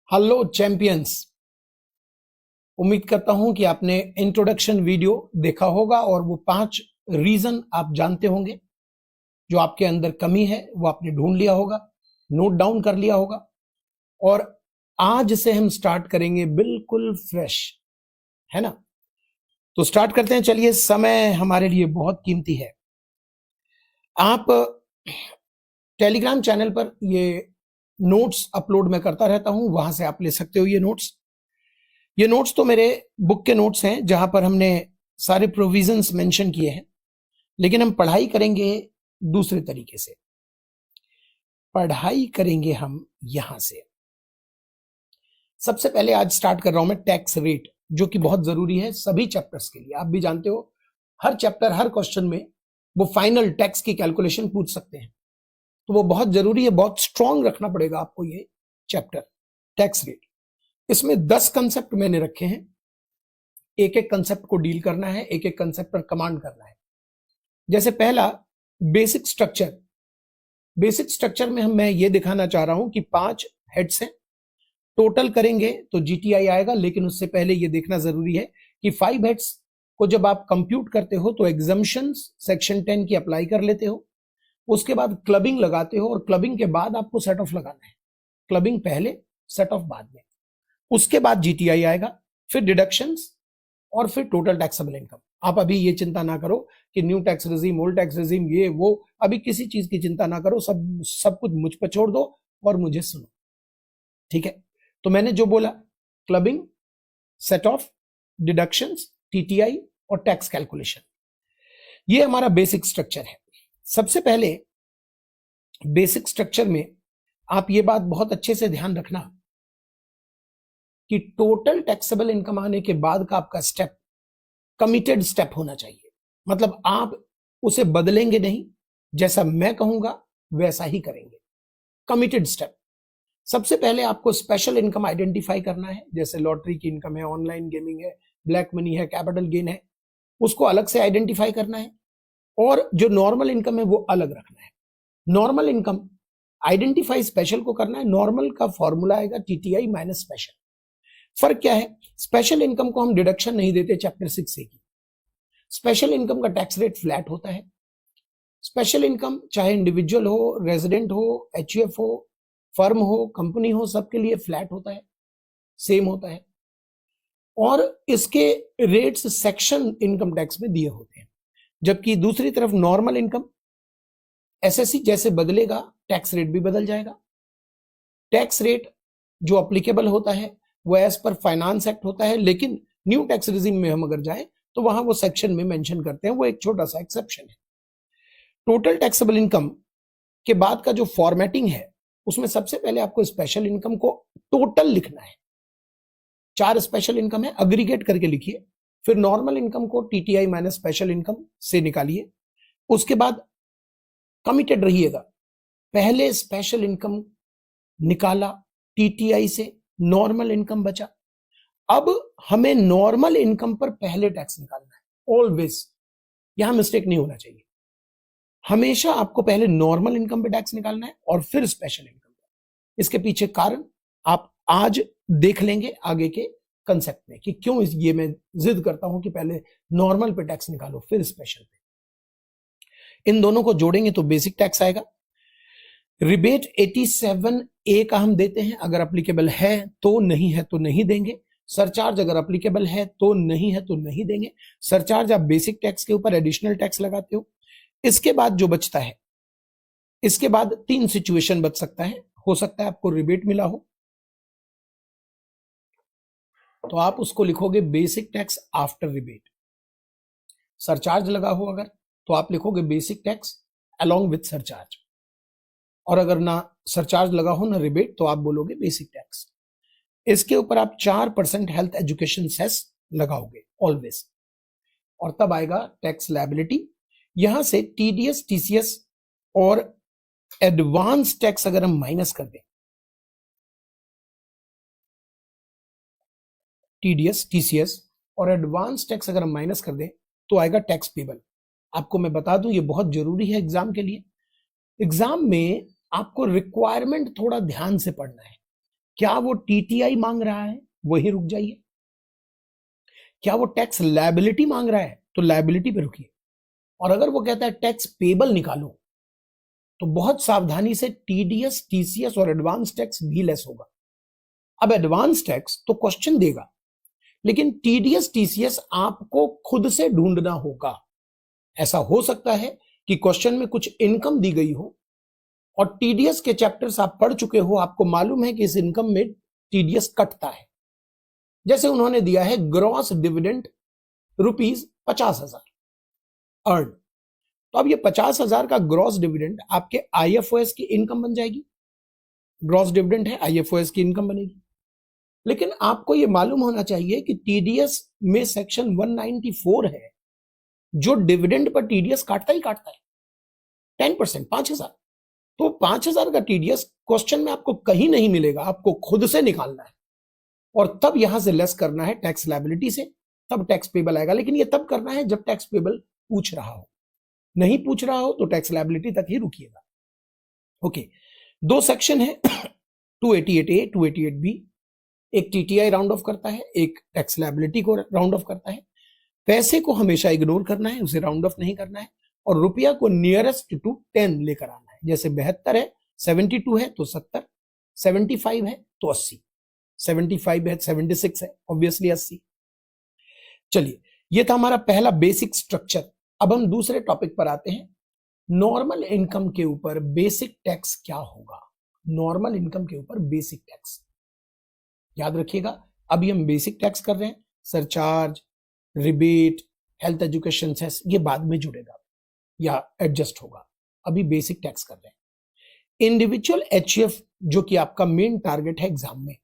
Hello champions. उम्मीद करता हूं कि आपने इंट्रोडक्शन वीडियो देखा होगा और वो 5 रीजन आप जानते होंगे। जो आपके अंदर कमी है वो आपने ढूंढ लिया होगा, नोट डाउन कर लिया होगा। और आज से हम स्टार्ट करेंगे बिल्कुल फ्रेश, है ना। तो स्टार्ट करते हैं। चलिए, समय हमारे लिए बहुत कीमती है। आप टेलीग्राम चैनल पर ये नोट्स अपलोड मैं करता रहता हूं, वहां से आप ले सकते हो ये नोट्स तो मेरे बुक के नोट्स हैं, जहां पर हमने सारे प्रोविजंस मेंशन किए हैं। लेकिन हम पढ़ाई करेंगे दूसरे तरीके से। पढ़ाई करेंगे हम यहां से। सबसे पहले आज स्टार्ट कर रहा हूं मैं टैक्स रेट, जो कि बहुत जरूरी है सभी चैप्टर्स के लिए। आप भी जानते हो, हर चैप्टर हर क्वेश्चन में वो फाइनल टैक्स की कैलकुलेशन पूछ सकते हैं, तो वो बहुत जरूरी है। बहुत स्ट्रांग रखना पड़ेगा आपको ये चैप्टर टैक्स रेट। इसमें 10 कंसेप्ट मैंने रखे हैं। एक एक कंसेप्ट को डील करना है, एक एक कंसेप्ट पर कमांड करना है। जैसे पहला बेसिक स्ट्रक्चर। बेसिक स्ट्रक्चर में मैं ये दिखाना चाह रहा हूं कि 5 हेड्स हैं। टोटल करेंगे तो जीटीआई आएगा, लेकिन उससे पहले ये देखना जरूरी है कि 5 हेड्स को जब आप कंप्यूट करते हो तो एग्जम्पशंस सेक्शन 10 की अप्लाई कर लेते हो। उसके बाद क्लबिंग लगाते हो, और क्लबिंग के बाद आपको सेट ऑफ लगाना है। क्लबिंग पहले, सेट ऑफ बाद में। उसके बाद जीटीआई आएगा, फिर डिडक्शंस, और फिर टोटल टैक्सेबल इनकम। आप अभी ये चिंता ना करो कि new tax regime, old tax regime, ये वो, अभी किसी चीज की चिंता ना करो। सब कुछ मुझ पर छोड़ दो और मुझे सुनो, ठीक है। तो मैंने जो बोला, clubbing, set of, deductions, TTI और टैक्स कैलकुलेशन, ये हमारा बेसिक स्ट्रक्चर है। सबसे पहले बेसिक स्ट्रक्चर में आप ये बात बहुत अच्छे से ध्यान रखना कि टोटल टैक्सेबल इनकम आने के बाद का आपका स्टेप कमिटेड स्टेप होना चाहिए। मतलब आप उसे बदलेंगे नहीं, जैसा मैं कहूंगा वैसा ही करेंगे। Committed step. सबसे पहले आपको स्पेशल इनकम आइडेंटिफाई करना है। जैसे लॉटरी की इनकम है, ऑनलाइन गेमिंग है, ब्लैक मनी है, कैपिटल गेन है, उसको अलग से आइडेंटिफाई करना है। और जो नॉर्मल इनकम है वो अलग रखना है। नॉर्मल इनकम आइडेंटिफाई स्पेशल को करना है। नॉर्मल का फॉर्मूला आएगा टीटीआई माइनस स्पेशल। फर्क क्या है? स्पेशल इनकम को हम डिडक्शन नहीं देते चैप्टर 6 से की। स्पेशल इनकम का टैक्स रेट फ्लैट होता है। स्पेशल इनकम चाहे इंडिविजुअल हो, रेजिडेंट हो, एचयूएफ हो, फर्म हो, कंपनी हो, सबके लिए फ्लैट होता है, सेम होता है। और इसके रेट्स सेक्शन इनकम टैक्स में दिए होते हैं। जबकि दूसरी तरफ नॉर्मल इनकम, एसएससी जैसे बदलेगा टैक्स रेट भी बदल जाएगा। टैक्स रेट जो अप्लीकेबल होता है वो एज पर फाइनेंस एक्ट होता है, लेकिन न्यू टैक्स रिजीम में हम अगर जाएं तो वहां वो सेक्शन में मेंशन करते हैं, वो एक छोटा सा एक्सेप्शन है। टोटल टैक्सेबल इनकम के बाद का जो फॉर्मेटिंग है, उसमें सबसे पहले आपको स्पेशल इनकम को टोटल लिखना है। 4 स्पेशल इनकम है, अग्रीगेट करके लिखिए। फिर नॉर्मल इनकम को टीटीआई माइनस स्पेशल इनकम से निकालिए। उसके बाद कमिटेड रहिएगा, पहले स्पेशल इनकम निकाला टीटीआई से, नॉर्मल इनकम बचा। अब हमें नॉर्मल इनकम पर पहले टैक्स निकालना है। ऑलवेज यहां मिस्टेक नहीं होना चाहिए। हमेशा आपको पहले नॉर्मल इनकम पे टैक्स निकालना है और फिर स्पेशल इनकम पर। इसके पीछे कारण आप आज देख लेंगे आगे के कंसेप्ट में कि क्यों ये मैं जिद करता हूं कि पहले नॉर्मल पे टैक्स निकालो फिर स्पेशल पे। इन दोनों को जोड़ेंगे तो बेसिक टैक्स आएगा। रिबेट 87A का हम देते हैं, अगर अप्लीकेबल है तो, नहीं है तो नहीं देंगे। सरचार्ज अगर अप्लीकेबल है तो, नहीं है तो नहीं देंगे। सरचार्ज आप बेसिक टैक्स के ऊपर एडिशनल टैक्स लगाते हो। इसके बाद जो बचता है, इसके बाद 3 सिचुएशन बच सकता है। हो सकता है आपको रिबेट मिला हो तो आप उसको लिखोगे basic tax after rebate. Surcharge लगा हो अगर, तो आप लिखोगे basic tax along with surcharge. और अगर ना सरचार्ज लगा हो ना रिबेट, तो आप बोलोगे बेसिक टैक्स। इसके ऊपर आप 4% हेल्थ एजुकेशन सेस लगाओगे ऑलवेज। और तब आएगा टैक्स लायबिलिटी। यहां से टीडीएस, टीसीएस और एडवांस टैक्स अगर हम माइनस कर दें, टीडीएस, टीसीएस और एडवांस टैक्स अगर हम माइनस कर दें, तो आएगा टैक्स पेबल। आपको मैं बता दूं, ये बहुत जरूरी है एग्जाम के लिए। एग्जाम में आपको रिक्वायरमेंट थोड़ा ध्यान से पढ़ना है। क्या वो टीटीआई मांग रहा है, वही रुक जाइए। क्या वो टैक्स लायबिलिटी मांग रहा है, तो लायबिलिटी पे रुकिए। और अगर वो कहता है टैक्स पेबल निकालो, तो बहुत सावधानी से टीडीएस, टीसीएस और एडवांस टैक्स भी लेस होगा। अब एडवांस टैक्स तो क्वेश्चन देगा, लेकिन टीडीएस, टीसीएस आपको खुद से ढूंढना होगा। ऐसा हो सकता है कि क्वेश्चन में कुछ इनकम दी गई हो और टीडीएस के चैप्टर्स आप पढ़ चुके हो, आपको मालूम है कि इस इनकम में टीडीएस कटता है। जैसे उन्होंने दिया है ग्रॉस डिविडेंड ₹50,000 अर्न, तो अब ये 50,000 का ग्रॉस डिविडेंड आपके आईएफओएस की इनकम बन जाएगी। ग्रॉस डिविडेंड है, आईएफओएस की इनकम बनेगी। लेकिन आपको ये मालूम होना चाहिए कि टीडीएस में सेक्शन 194 है, जो डिविडेंड पर टीडीएस काटता ही काटता है 10%, 5,000। तो 5,000 का टीडीएस क्वेश्चन में आपको कहीं नहीं मिलेगा, आपको खुद से निकालना है और तब यहां से लेस करना है टैक्स लायबिलिटी से, तब टैक्स पेबल आएगा। लेकिन ये तब करना है जब टैक्स पेबल पूछ रहा हो, नहीं पूछ रहा हो तो टैक्स लायबिलिटी तक ही रुकिएगा। ओके, दो सेक्शन है 288A, 288B। एक टीटीआई राउंड ऑफ करता है, एक टैक्स लायबिलिटी को राउंड ऑफ करता है। पैसे को हमेशा इग्नोर करना है, उसे राउंड ऑफ नहीं करना है, और रुपया को नियरेस्ट टू 10 लेकर आना है। जैसे 72 है, 72 है तो 70, 75 है तो 80, 75 है, 76 है, ऑब्वियसली 80। चलिए, ये था हमारा पहला बेसिक स्ट्रक्चर। अब हम दूसरे टॉपिक पर आते हैं। नॉर्मल इनकम के ऊपर बेसिक टैक्स क्या होगा? नॉर्मल इनकम के ऊपर बेसिक टैक्स याद रखिएगा। अभी हम बेसिक टैक्स कर रहे हैं, surcharge, rebate, health education cess ये बाद में जुड़ेगा या एडजस्ट होगा। अभी बेसिक टैक्स कर रहे हैं। इंडिविजुअल एचयूएफ जो कि आपका मेन टारगेट है एग्जाम में,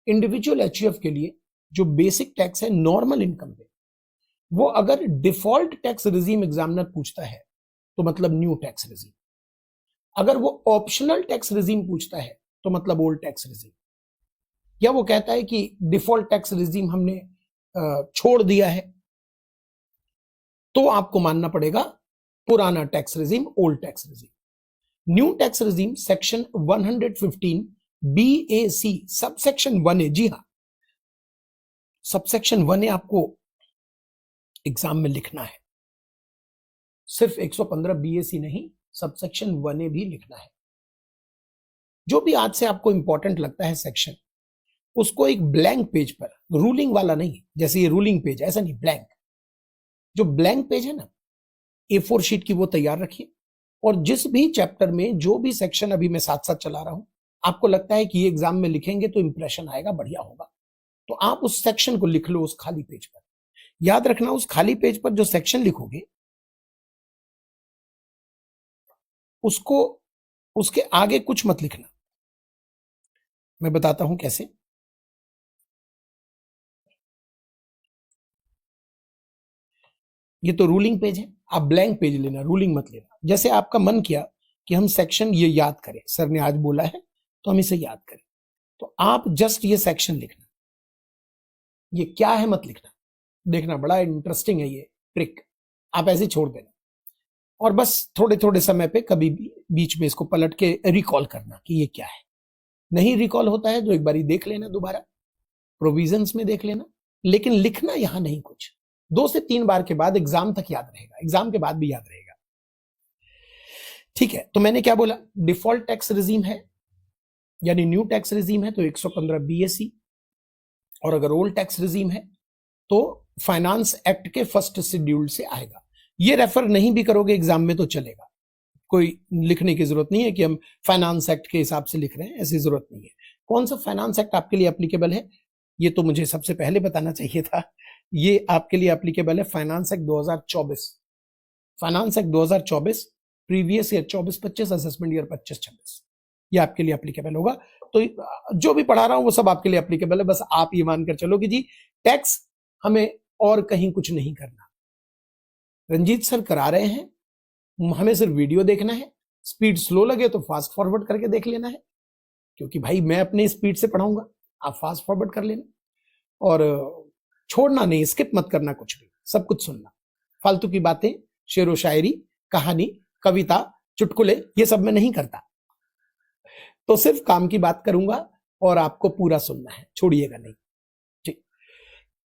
इंडिविजुअल एचयूएफ के लिए जो बेसिक टैक्स है नॉर्मल इनकम पे, वो अगर डिफॉल्ट टैक्स रिजीम एग्जामिनर पूछता है तो मतलब न्यू टैक्स रिजीम। अगर वो ऑप्शनल टैक्स रिजीम पूछता है तो मतलब ओल्ड टैक्स रिजीम। या वो कहता है कि डिफॉल्ट टैक्स रिजीम हमने छोड़ दिया है, तो आपको मानना पड़ेगा पुराना tax regime, old tax regime. New tax regime section 115 BAC subsection 1A, जी हां, सबसेक्शन 1A आपको एग्जाम में लिखना है। सिर्फ 115 BAC नहीं, सबसेक्शन 1A भी लिखना है। जो भी आज से आपको इंपॉर्टेंट लगता है सेक्शन, उसको एक ब्लैंक पेज पर, रूलिंग वाला नहीं, जैसे ये रूलिंग पेज ऐसा नहीं, ब्लैंक। जो ब्लैंक पेज है ना A4 शीट की, वो तैयार रखिए। और जिस भी चैप्टर में जो भी सेक्शन अभी मैं साथ साथ चला रहा हूं, आपको लगता है कि ये एग्जाम में लिखेंगे तो इंप्रेशन आएगा, बढ़िया होगा, तो आप उस सेक्शन को लिख लो उस खाली पेज पर। याद रखना, उस खाली पेज पर जो सेक्शन लिखोगे उसको, उसके आगे कुछ मत लिखना। मैं बताता हूं कैसे। ये तो रूलिंग पेज है, आप ब्लैंक पेज लेना, रूलिंग मत लेना। जैसे आपका मन किया कि हम सेक्शन ये याद करें, सर ने आज बोला है तो हम इसे याद करें, तो आप जस्ट ये सेक्शन लिखना। ये क्या है मत लिखना। देखना, बड़ा इंटरेस्टिंग है ये ट्रिक, आप ऐसे छोड़ देना और बस थोड़े थोड़े समय पे कभी भी बीच में इसको पलट के रिकॉल करना कि ये क्या है। नहीं रिकॉल होता है तो एक बारी देख लेना, दोबारा प्रोविजंस में देख लेना, लेकिन लिखना यहां नहीं कुछ। 2 से 3 बार के बाद एग्जाम तक याद रहेगा, एग्जाम के बाद भी याद रहेगा। ठीक है, तो मैंने क्या बोला, डिफॉल्ट टैक्स रिजीम है यानी न्यू टैक्स रिजीम है तो 115 BAC, और अगर ओल्ड टैक्स रिजीम है तो फाइनेंस एक्ट के फर्स्ट शेड्यूल से आएगा। ये रेफर नहीं भी करोगे एग्जाम में तो चलेगा, कोई लिखने की जरूरत नहीं है कि हम फाइनेंस एक्ट के हिसाब से लिख रहे हैं, ऐसी जरूरत नहीं है। कौन सा फाइनेंस एक्ट आपके लिए एप्लीकेबल है, ये तो मुझे सबसे पहले बताना चाहिए था। ये आपके लिए एप्लीकेबल है finance act 2024, finance act 2024, previous year 24-25, assessment year 25-26, ये आपके लिए एप्लीकेबल होगा। तो जो भी पढ़ा रहा हूं वो सब आपके लिए एप्लीकेबल है, बस आप ये मानकर चलो कि जी टैक्स हमें और कहीं कुछ नहीं करना, रंजीत सर करा रहे हैं, हमें सिर्फ वीडियो देखना है, स्पीड स्लो लगे तो फास्ट फॉरवर्ड करके देख लेना है, क्योंकि भाई मैं अपनी स्पीड से पढ़ाऊंगा, आप फास्ट फॉरवर्ड कर लेना, और छोड़ना नहीं, स्किप मत करना कुछ भी, सब कुछ सुनना। फालतू की बातें, शेरो शायरी, कहानी, कविता, चुटकुले, ये सब मैं नहीं करता, तो सिर्फ काम की बात करूंगा और आपको पूरा सुनना है, छोड़िएगा नहीं। ठीक।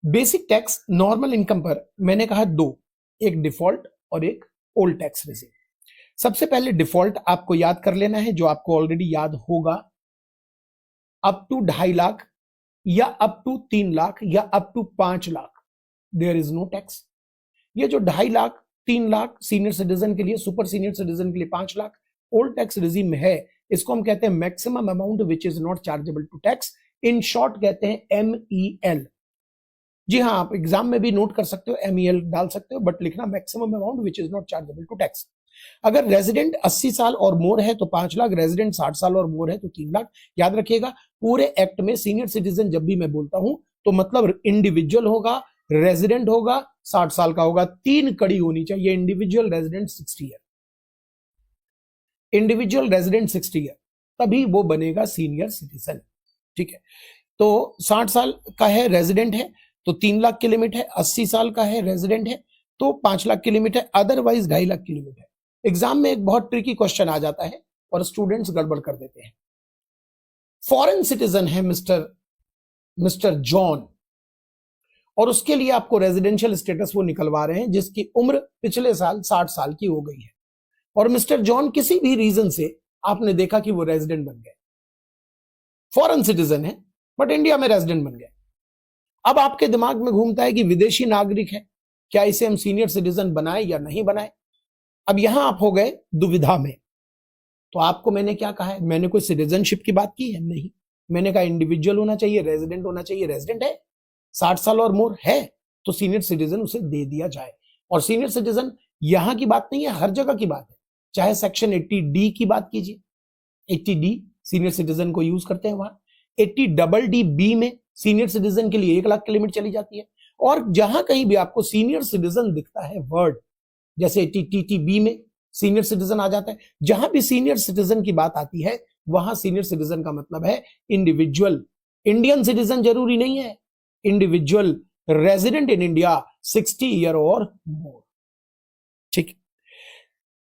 बेसिक टैक्स नॉर्मल इनकम पर मैंने कहा दो, एक डिफॉल्ट और एक ओल्ड टैक्स रेजिम। सबसे पहले डिफॉल्ट आपको याद कर लेना है, जो आपको ऑलरेडी याद होगा, अप टू 2.5 लाख या अप टू 3 लाख या up to 5 lakh there is no tax. ये जो 2.5 लाख 3 लाख सीनियर सिटीजन के लिए, सुपर सीनियर सिटीजन के लिए 5 लाख ओल्ड टैक्स रेजिम है, इसको हम कहते हैं maximum amount which is not chargeable to tax, in short कहते हैं MEL। जी हाँ, आप एग्जाम में भी नोट कर सकते हो, MEL डाल सकते हो, बट लिखना maximum amount which is not chargeable to tax. अगर रेजिडेंट 80 साल और मोर है तो 5 लाख, रेजिडेंट 60 साल और मोर है तो 3 लाख। याद रखिएगा, पूरे एक्ट में सीनियर सिटीजन जब भी मैं बोलता हूं तो मतलब इंडिविजुअल होगा, रेजिडेंट होगा, 60 साल का होगा, 3 कड़ी होनी चाहिए, individual, resident, 60 year, individual, resident, 60 year, तभी वो बनेगा सीनियर सिटीजन। ठीक है, तो 60 साल का है, रेजिडेंट है तो 3 लाख की लिमिट है, 80 साल का है, रेजिडेंट है तो 5 लाख की लिमिट है, अदरवाइज 2.5 लाख की लिमिट है। एग्जाम में एक बहुत ट्रिकी क्वेश्चन आ जाता है और स्टूडेंट्स गड़बड़ कर देते हैं। फॉरेन सिटीजन है मिस्टर जॉन, और उसके लिए आपको रेजिडेंशियल स्टेटस वो निकलवा रहे हैं जिसकी उम्र पिछले साल 60 साल की हो गई है, और मिस्टर जॉन किसी भी रीजन से आपने देखा कि वो रेजिडेंट बन गए, फॉरेन सिटीजन है बट इंडिया में रेजिडेंट बन गए। अब आपके दिमाग में घूमता है कि विदेशी नागरिक है, क्या इसे हम सीनियर सिटीजन बनाए या नहीं बनाए। अब यहां आप हो गए दुविधा में। तो आपको मैंने क्या कहा है, मैंने कोई सिटीजनशिप की बात की है? नहीं, मैंने कहा इंडिविजुअल होना चाहिए, रेजिडेंट होना चाहिए, रेजिडेंट है, 60 साल और मोर है तो सीनियर सिटीजन उसे दे दिया जाए। और सीनियर सिटीजन यहां की बात नहीं है, हर जगह की बात है। चाहे सेक्शन 80D की बात कीजिए, 80D सीनियर सिटीजन को यूज करते हैं वहां, 80DD में सीनियर सिटीजन के लिए 1 लाख की लिमिट चली जाती है। और जहां कहीं भी आपको सीनियर सिटीजन दिखता है वर्ड, जैसे 80TTB में सीनियर सिटीजन आ जाता है, जहां भी सीनियर सिटीजन की बात आती है वहां सीनियर सिटीजन का मतलब है इंडिविजुअल। इंडियन सिटीजन जरूरी नहीं है, individual, resident in India, 60 year और मोर। ठीक,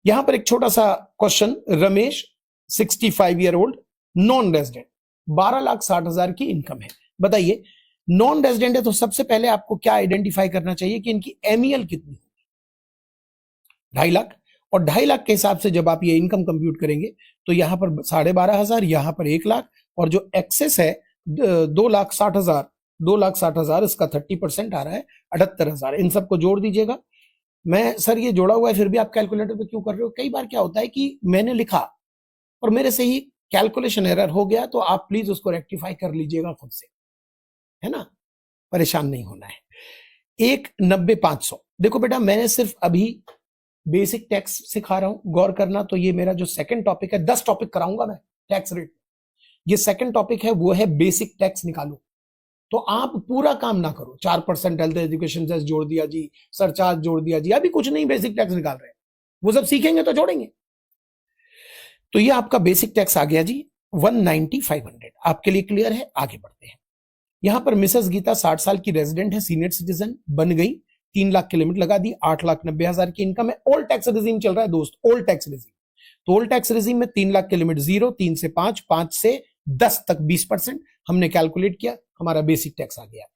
यहां पर एक छोटा सा question, Ramesh 65 year old, non resident, 12,60,000 की इनकम है। बताइए, नॉन रेजिडेंट है तो सबसे पहले आपको क्या आइडेंटिफाई करना चाहिए कि इनकी MEL कितनी होगी? 2.5 लाख। और 2.5 लाख के हिसाब से जब आप ये इनकम कंप्यूट करेंगे तो यहां पर 12,500, यहां पर 1 लाख, और जो एक्सेस है 2,60,000, 2,60,000, इसका 30% आ रहा है 78,000। इन सबको जोड़ दीजिएगा। मैं सर ये जोड़ा हुआ है फिर भी आप कैलकुलेटर पे क्यों कर रहे हो? कई बार क्या होता है कि मैंने लिखा और मेरे से ही कैलकुलेशन एरर हो गया, तो आप प्लीज उसको रेक्टिफाई कर लीजिएगा खुद से, है ना, परेशान नहीं होना है। 1,90,500। देखो बेटा, मैंने सिर्फ अभी बेसिक टैक्स सिखा रहा हूं, गौर करना। तो ये मेरा जो सेकंड टॉपिक है, 10 टॉपिक कराऊंगा मैं टैक्स रेट, ये सेकंड टॉपिक है, वो है बेसिक टैक्स निकालो। तो आप पूरा काम ना करो, 4% हेल्थ एजुकेशन सेस जोड़ दिया जी, सरचार्ज जोड़ दिया जी, अभी कुछ नहीं बेसिक टैक्स निकाल रहे हैं, वो सब सीखेंगे तो जोड़ेंगे। तो ये आपका बेसिक टैक्स आ गया जी 190,500। आपके लिए क्लियर है? आगे बढ़ते हैं। यहां पर मिसेस गीता 60 साल की रेजिडेंट है, सीनियर सिटीजन बन गई, 3 लाख की लिमिट लगा दी, 8,90,000 की इनकम है। ओल्ड टैक्स रेजिम चल रहा है दोस्त, ओल्ड टैक्स रेजिम। तो ओल्ड टैक्स रेजिम में 3 लाख की लिमिट 0, 3 से 5, 5 से 10 तक 20%। हमने कैलकुलेट किया, हमारा बेसिक टैक्स आ गया।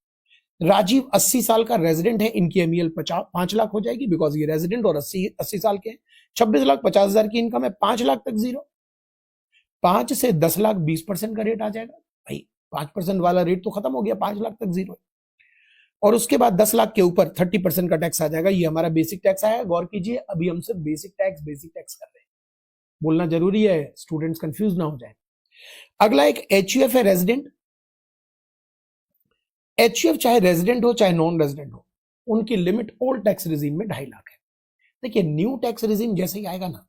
राजीव 80 साल का रेजिडेंट है, इनकी MEL 5 लाख हो जाएगी, बिकॉज ये रेजिडेंट और 80 साल के हैं। 26,50,000 की इनकम है, 5 लाख तक 0, 5 से 10 लाख 20% का रेट आ जाएगा भाई। 5% वाला रेट तो खत्म हो गया, 5 लाख तक 0 है। और उसके बाद 10 लाख के ऊपर 30% का टैक्स आ जाएगा। ये हमारा बेसिक टैक्स आया। गौर कीजिए, अभी हम सिर्फ बेसिक टैक्स कर रहे हैं, बोलना जरूरी है, स्टूडेंट्स कंफ्यूज ना हो जाए। अगला एक HUF है, रेजिडेंट। HUF चाहे रेजिडेंट हो चाहे नॉन रेजिडेंट हो, उनकी लिमिट ओल्ड टैक्स रिजीम में 2.5 लाख है। देखिए, न्यू टैक्स रिजीम जैसे ही आएगा ना,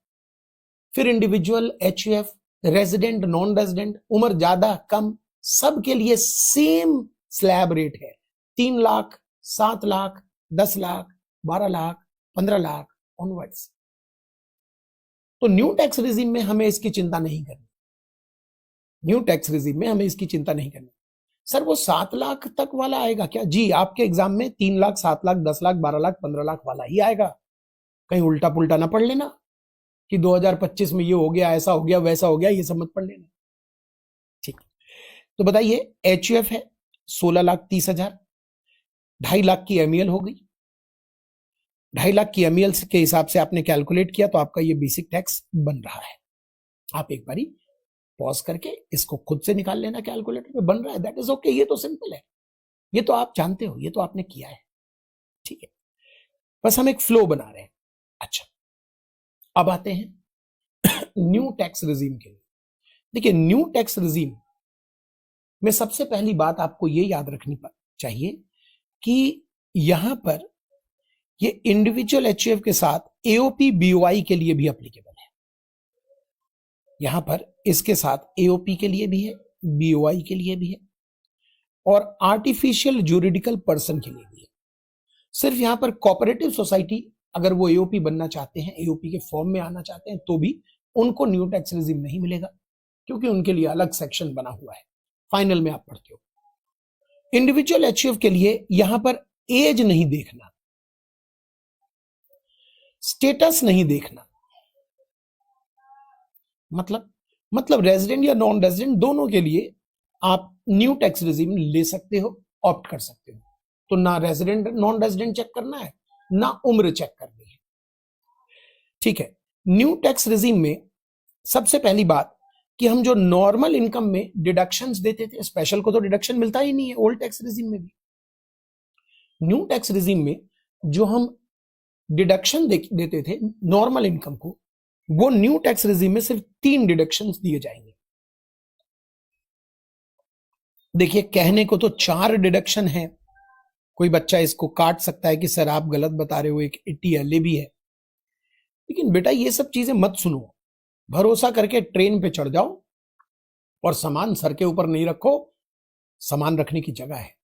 फिर individual, HUF, resident, non resident, उम्र ज्यादा कम, सबके लिए सेम स्लैब रेट है, 3 लाख, 7 लाख, 10 लाख, 12 लाख, 15 लाख ऑनवर्ड्स। तो न्यू टैक्स रिजीम में हमें इसकी चिंता नहीं करनी, न्यू टैक्स रिजीम में हमें इसकी चिंता नहीं करनी। सर वो 7 लाख तक वाला आएगा क्या? जी, आपके एग्जाम में 3 लाख, 7 लाख, 10 लाख, 12 लाख, 15 लाख वाला ही आएगा। कहीं उल्टा पुल्टा ना पढ़ लेना कि 2025 में ये हो गया, ऐसा हो गया, वैसा हो गया, ये सब मत पढ़ लेना। ठीक, तो बताइए HUF है 16,30,000, 2.5 लाख की MEL हो गई। 2.5 लाख की MEL के हिसाब से आपने कैलकुलेट किया तो आपका ये बेसिक टैक्स बन रहा है। आप एक बारी पॉज करके इसको खुद से निकाल लेना कैलकुलेटर में, बन रहा है, दैट इज ओके। ये तो सिंपल है, ये तो आप जानते हो, ये तो आपने किया है, ठीक है। बस हम एक फ्लो बना रहे हैं। अच्छा, अब आते हैं न्यू टैक्स रिजीम के लिए। देखिए, न्यू टैक्स रिजीम में सबसे पहली बात आपको ये याद रखनी चाहिए कि यहां पर ये इंडिविजुअल HUF के साथ AOP BOI के लिए भी एप्लीकेबल है। यहां पर इसके साथ AOP के लिए भी है, BOI के लिए भी है और आर्टिफिशियल ज्यूरिडिकल पर्सन के लिए भी है। सिर्फ यहां पर कोऑपरेटिव सोसाइटी अगर वो AOP बनना चाहते हैं, AOP के फॉर्म में आना चाहते हैं, तो भी उनको न्यू टैक्स रिजीम नहीं मिलेगा, क्योंकि उनके लिए अलग सेक्शन बना हुआ है। फाइनल में आप पढ़ते हो। इंडिविजुअल HUF के लिए यहां पर एज नहीं देखना, स्टेटस नहीं देखना, मतलब रेजिडेंट या नॉन रेजिडेंट दोनों के लिए आप न्यू टैक्स रिजीम ले सकते हो, ऑप्ट कर सकते हो। तो ना रेजिडेंट नॉन रेजिडेंट चेक करना है, ना उम्र चेक करनी है, ठीक है। न्यू टैक्स रिजीम में सबसे पहली बात कि हम जो नॉर्मल इनकम में डिडक्शंस देते थे, स्पेशल को तो डिडक्शन मिलता ही नहीं है ओल्ड टैक्स रिजीम में भी। न्यू टैक्स रिजीम में जो हम डिडक्शन देते थे नॉर्मल इनकम को, वो न्यू टैक्स रिजीम में सिर्फ 3 डिडक्शंस दिए जाएंगे। देखिए, कहने को तो 4 डिडक्शन है, कोई बच्चा इसको काट सकता है कि सर आप गलत बता रहे हो, एक 80 भी है। लेकिन बेटा ये सब चीजें मत सुनो, भरोसा करके ट्रेन पे चढ़ जाओ और सामान सर के ऊपर नहीं रखो। सामान रखने की जगह है,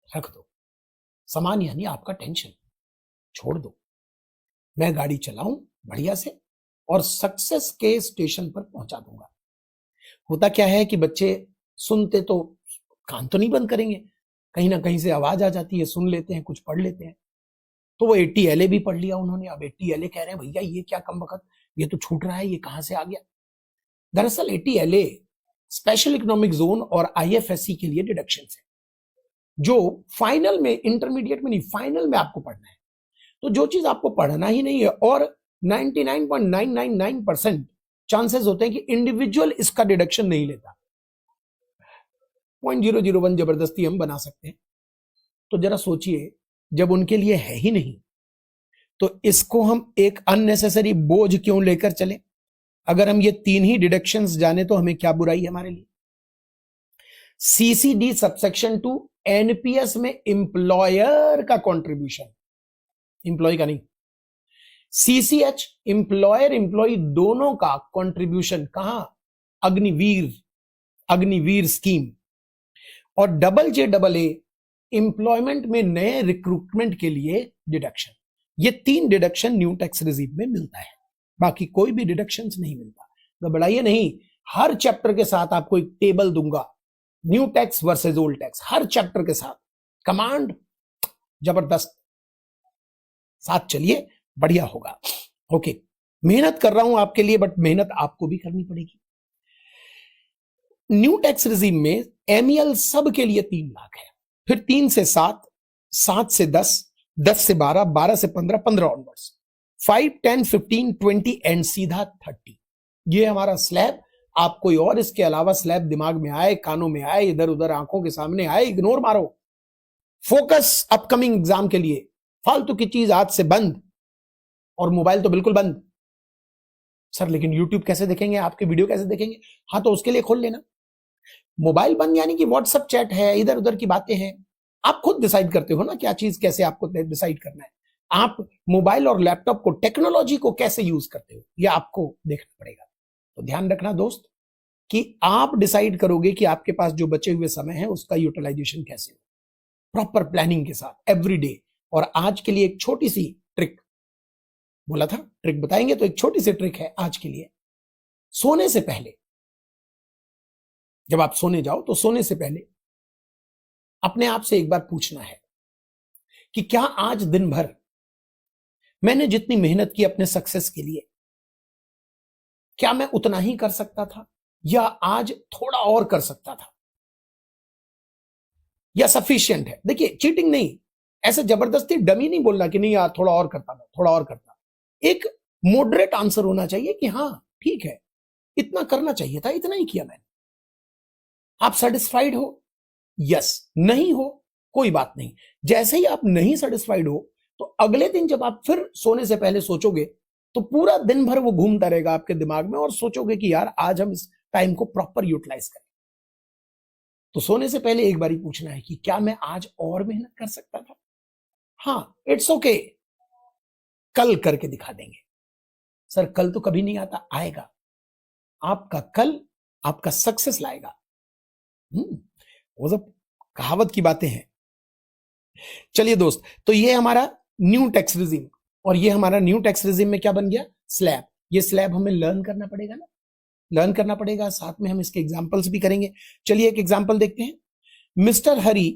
रख दो। सामान यानी आपका टेंशन छोड़ दो। मैं गाड़ी चलाऊं बढ़िया से और सक्सेस के स्टेशन पर पहुंचा दूंगा। होता क्या है कि बच्चे सुनते तो कान तो नहीं बंद करेंगे, कहीं ना कहीं से आवाज आ जाती है, सुन लेते हैं, कुछ पढ़ लेते हैं। तो वो 80 भी पढ़ लिया उन्होंने, अब 80 कह रहे हैं भैया ये क्या कम वक्त, ये तो छूट रहा है, ये कहां से आ गया। दरअसल 80 स्पेशल इकोनॉमिक जोन और IFSC के लिए डिडक्शन है, जो फाइनल में, इंटरमीडिएट में नहीं, फाइनल में आपको पढ़ना है। तो जो चीज आपको पढ़ना ही नहीं है और 99.999% चांसेस होते हैं कि इंडिविजुअल इसका डिडक्शन नहीं लेता, 0.001 जबरदस्ती हम बना सकते हैं। तो जरा सोचिए, जब उनके लिए है ही नहीं तो इसको हम एक अननेसेसरी बोझ क्यों लेकर चले। अगर हम ये 3 ही डिडक्शंस जाने तो हमें क्या बुराई है हमारे लिए। CCD सबसेक्शन 2 NPS में एम्प्लॉयर का कंट्रीब्यूशन, एम्प्लॉय का नहीं। CCH एम्प्लॉयर एम्प्लॉय दोनों का कंट्रीब्यूशन कहां, अग्निवीर स्कीम। और JAA एम्प्लॉयमेंट में नए रिक्रूटमेंट के लिए डिडक्शन। ये 3 डिडक्शन न्यू टैक्स रिजीम में मिलता है, बाकी कोई भी डिडक्शन नहीं मिलता। घबराइए नहीं, हर चैप्टर के साथ आपको एक टेबल दूंगा, new tax versus old tax, हर चैप्टर के साथ कमांड जबरदस्त। साथ चलिए, बढ़िया होगा। ओके, मेहनत कर रहा हूं आपके लिए, बट मेहनत आपको भी करनी पड़ेगी। न्यू टैक्स रिजीम में MEL सब के लिए 3 लाख है, फिर 3 से 7, 7 से 10, 10 से 12, 12 से 15, 15 ऑनवर्ड्स, 5, 10, 15, 20 एंड सीधा 30। ये हमारा स्लैब। आप कोई और इसके अलावा स्लैब दिमाग में आए, कानों में आए, इधर उधर आंखों के सामने आए, इग्नोर मारो। फोकस अपकमिंग एग्जाम के लिए, फालतू की चीज आज से बंद। और मोबाइल तो बिल्कुल बंद। सर लेकिन यूट्यूब कैसे देखेंगे, आपके वीडियो कैसे देखेंगे? हाँ, तो उसके लिए खोल लेना। मोबाइल बंद यानी कि व्हाट्सएप चैट है, इधर उधर की बातें हैं, आप खुद डिसाइड करते हो ना क्या चीज कैसे आपको डिसाइड करना है। आप मोबाइल और लैपटॉप को, टेक्नोलॉजी को कैसे यूज करते हो, यह आपको देखना पड़ेगा। तो ध्यान रखना दोस्त कि आप डिसाइड करोगे कि आपके पास जो बचे हुए समय है उसका यूटिलाइजेशन कैसे हो, प्रॉपर प्लानिंग के साथ एवरी डे। और आज के लिए एक छोटी सी ट्रिक, बोला था ट्रिक बताएंगे, तो एक छोटी सी ट्रिक है आज के लिए। सोने से पहले, जब आप सोने जाओ तो सोने से पहले अपने आप से एक बार पूछना है कि क्या आज दिन भर मैंने जितनी मेहनत की अपने सक्सेस के लिए, क्या मैं उतना ही कर सकता था या आज थोड़ा और कर सकता था। या सफिशिएंट है। देखिए चीटिंग नहीं, ऐसे जबरदस्ती डमी नहीं बोलना कि नहीं यार थोड़ा और करता, मैं थोड़ा और करता। एक मॉडरेट आंसर होना चाहिए कि हाँ ठीक है, इतना करना चाहिए था, इतना ही किया मैंने। आप सेटिस्फाइड हो? यस। नहीं हो? कोई बात नहीं। जैसे ही आप नहीं सेटिस्फाइड हो तो अगले दिन जब आप फिर सोने से पहले सोचोगे तो पूरा दिन भर वो घूमता रहेगा आपके दिमाग में और सोचोगे कि यार आज हम इस टाइम को प्रॉपर यूटिलाइज करें। तो सोने से पहले एक बार ही पूछना है कि क्या मैं आज और मेहनत कर सकता था? हाँ, इट्स ओके, कल करके दिखा देंगे। सर कल तो कभी नहीं आता, आएगा। आपका कल आपका सक्सेस लाएगा। वो सब कहावत की बातें हैं। चलिए दोस्त, तो ये हमारा न्यू टैक्स रिजीम, और ये हमारा न्यू टैक्स रिजीम में क्या बन गया? स्लैब। ये स्लैब हमें लर्न करना पड़ेगा ना, लर्न करना पड़ेगा, साथ में हम इसके एग्जांपल्स भी करेंगे। चलिए एक एग्जांपल देखते हैं। मिस्टर हरी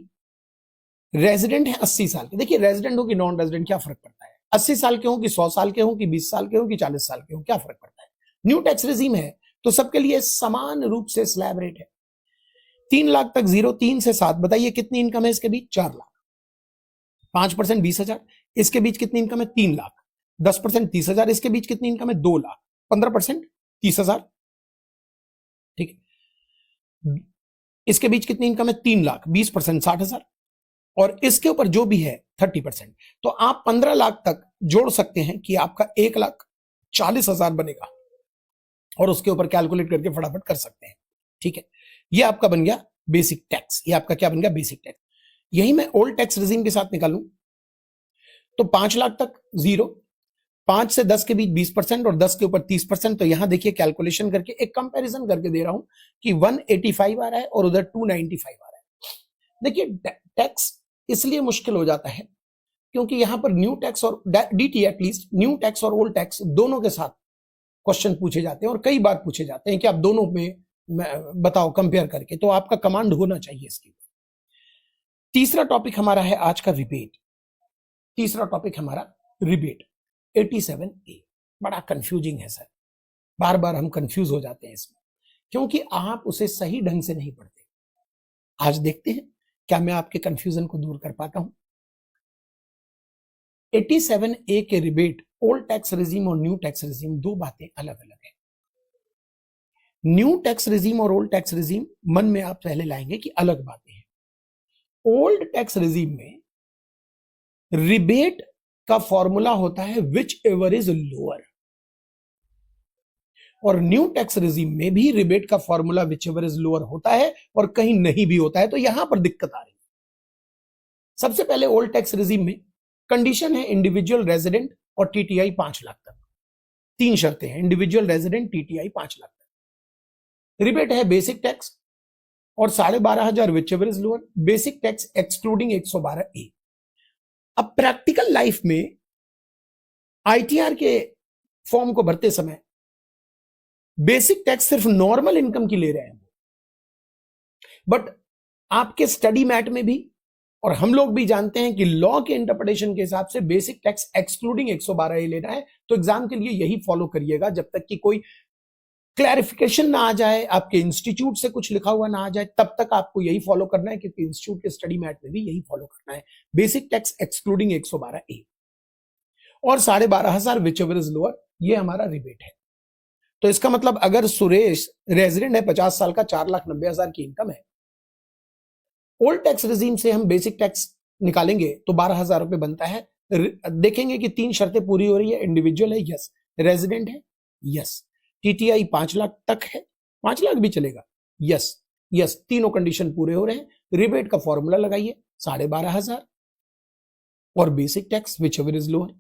रेजिडेंट है 80 साल के। देखिए रेजिडेंट हो कि नॉन रेजिडेंट क्या फर्क पड़ता है? 80 साल के हो कि 100 साल के हो कि 20 साल के हो कि 40 साल के हो, क्या फर्क पड़ता है? न्यू टैक्स रिजीम है तो सबके लिए समान रूप से स्लैब रेट है। 3 लाख तक 0, 3 से 7, बताइए कितनी इनकम है इसके बीच? 4 लाख। 5% 20,000, इसके बीच कितनी इनकम है? 3 लाख। 10% 30,000, इसके बीच कितनी इनकम है? 2 लाख। 15% 30,000, ठीक है। इसके बीच कितनी इनकम है? 3 लाख। 20% 60,000, और इसके ऊपर जो भी है 30%। तो आप 15 लाख तक जोड़ सकते हैं कि आपका 1,40,000 बनेगा, और उसके ऊपर कैलकुलेट करके फटाफट कर सकते हैं, ठीक है। ये आपका बन गया बेसिक टैक्स। ये आपका क्या बन गया? Basic tax. यही मैं ओल्ड टैक्स रिजीम के साथ निकालूं तो 5 लाख तक 0, 5 से 10 के बीच 20% और 10 के ऊपर 30%। तो यहां देखिए कैलकुलेशन करके एक कंपैरिजन करके दे रहा हूं कि 185 आ रहा है और उधर 295 आ रहा है। देखिए टैक्स इसलिए मुश्किल हो जाता है क्योंकि यहां पर न्यू टैक्स और डीटी, एटलीस्ट न्यू टैक्स और ओल्ड टैक्स दोनों के साथ क्वेश्चन पूछे जाते हैं, और कई बार पूछे जाते हैं कि आप दोनों में बताओ कंपेयर करके, तो आपका कमांड होना चाहिए इसकी। तीसरा टॉपिक हमारा है आज का रिबेट। तीसरा टॉपिक हमारा रिबेट 87A। बड़ा कंफ्यूजिंग है सर, बार बार हम कंफ्यूज हो जाते हैं इसमें क्योंकि आप उसे सही ढंग से नहीं पढ़ते। आज देखते हैं क्या मैं आपके कंफ्यूजन को दूर कर पाता हूं। 87A के रिबेट, ओल्ड टैक्स रिजीम और न्यू टैक्स रिजीम, दो बातें अलग अलग है। न्यू टैक्स रिजीम और ओल्ड टैक्स रिजीम मन में आप पहले लाएंगे कि अलग बातें हैं। ओल्ड टैक्स रिजीम में रिबेट का फॉर्मूला होता है विच एवर इज लोअर, और न्यू टैक्स रिजीम में भी रिबेट का formula which ever is lower होता है और कहीं नहीं भी होता है। तो यहां पर दिक्कत आ रही है। सबसे पहले ओल्ड टैक्स रिजीम में कंडीशन है इंडिविजुअल रेजिडेंट और टीटीआई 5 लाख तक। 3 शर्तें हैं, इंडिविजुअल रेजिडेंट, टीटीआई 5 लाख तक। रिबेट है बेसिक टैक्स और 12,500 which ever is lower, basic tax excluding 112A। अब प्रैक्टिकल लाइफ में आईटीआर के फॉर्म को भरते समय बेसिक टैक्स सिर्फ नॉर्मल इनकम की ले रहे हैं, बट आपके स्टडी मैट में भी और हम लोग भी जानते हैं कि लॉ के इंटरप्रिटेशन के हिसाब से बेसिक टैक्स एक्सक्लूडिंग 112A लेना है। तो एग्जाम के लिए यही फॉलो करिएगा जब तक कि कोई क्लैरिफिकेशन ना आ जाए, आपके इंस्टीट्यूट से कुछ लिखा हुआ ना आ जाए, तब तक आपको यही फॉलो करना है, क्योंकि इंस्टीट्यूट के स्टडी मैट में भी यही फॉलो करना है, बेसिक टैक्स एक्सक्लूडिंग 112A और 12,500 विच एवर इज लोअर। ये हमारा रिबेट है। तो इसका मतलब अगर सुरेश रेजिडेंट है, 50 साल का, 4,90,000 की इनकम है, ओल्ड टैक्स रिजीम से हम बेसिक टैक्स निकालेंगे तो 12,000 रुपए बनता है। देखेंगे कि 3 शर्तें पूरी हो रही है, इंडिविजुअल है यस, रेजिडेंट है यस, टीटीआई 5 लाख तक है, 5 लाख भी चलेगा यस यस, तीनों कंडीशन पूरे हो रहे हैं। रिबेट का फॉर्मूला लगाइए 12,500 और basic tax which ever is lower.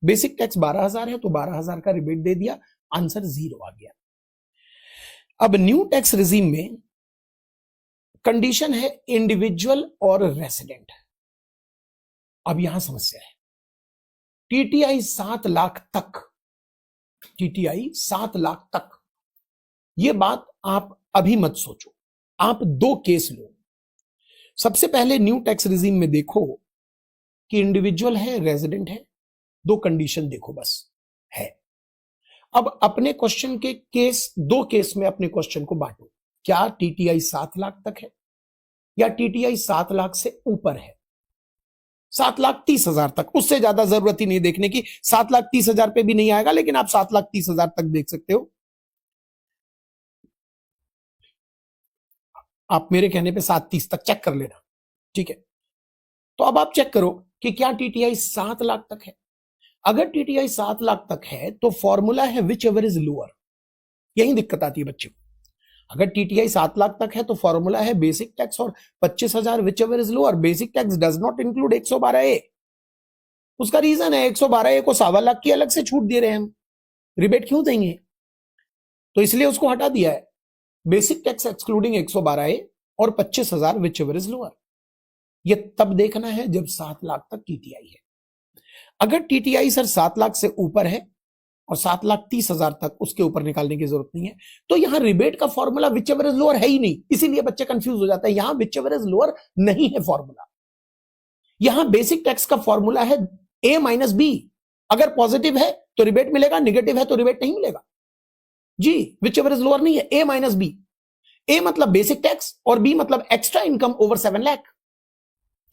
Basic tax 12,000 है तो 12,000 का रिबेट दे दिया, आंसर 0 आ गया। अब न्यू टैक्स रिजीम में कंडीशन है इंडिविजुअल और रेसिडेंट। अब यहां समस्या है, टीटीआई 7 लाख तक, टीटीआई 7 लाख तक। यह बात आप अभी मत सोचो, आप 2 केस लो। सबसे पहले न्यू टैक्स रिजीम में देखो कि इंडिविजुअल है, रेजिडेंट है, 2 कंडीशन देखो बस है। अब अपने क्वेश्चन के केस, 2 केस में अपने क्वेश्चन को बांटो। क्या टीटीआई 7 लाख तक है? या टीटीआई 7 लाख से ऊपर है, 7,30,000 तक, उससे ज्यादा जरूरत ही नहीं देखने की, 7,30,000 पे भी नहीं आएगा, लेकिन आप 7,30,000 तक देख सकते हो। आप मेरे कहने पे 7,30 तक चेक कर लेना, ठीक है। तो अब आप चेक करो कि क्या टीटीआई 7 लाख तक है। अगर टीटीआई 7 लाख तक है तो फॉर्मूला है विच एवर इज लोअर, यही दिक्कत आती है बच्चों। अगर टीटीआई 7 लाख तक है तो फॉर्मूला है बेसिक टैक्स और 25,000 which ever is lower. Basic tax does not include 112A। उसका रीजन है 112A को 1.25 लाख की अलग से छूट दे रहे हैं हम, रिबेट क्यों देंगे, तो इसलिए उसको हटा दिया है। बेसिक टैक्स एक्सक्लूडिंग 112A और 25,000 विच एवर इज लोअर। ये तब देखना है जब 7 लाख तक टीटीआई है। अगर टीटीआई सर 7 लाख से ऊपर है और 7,30,000 तक, उसके ऊपर निकालने की जरूरत नहीं है, तो यहां रिबेट का formula which ever is lower है ही नहीं, इसीलिए बच्चे कंफ्यूज हो जाते हैं। यहां विच एवर इज लोअर नहीं है फॉर्मूला, यहां बेसिक टैक्स का फॉर्मूला है A माइनस बी। अगर पॉजिटिव है तो रिबेट मिलेगा, निगेटिव है तो रिबेट नहीं मिलेगा जी। विच एवर इज लोअर नहीं है, A माइनस बी। A मतलब बेसिक टैक्स और B मतलब एक्स्ट्रा इनकम ओवर 7 लाख।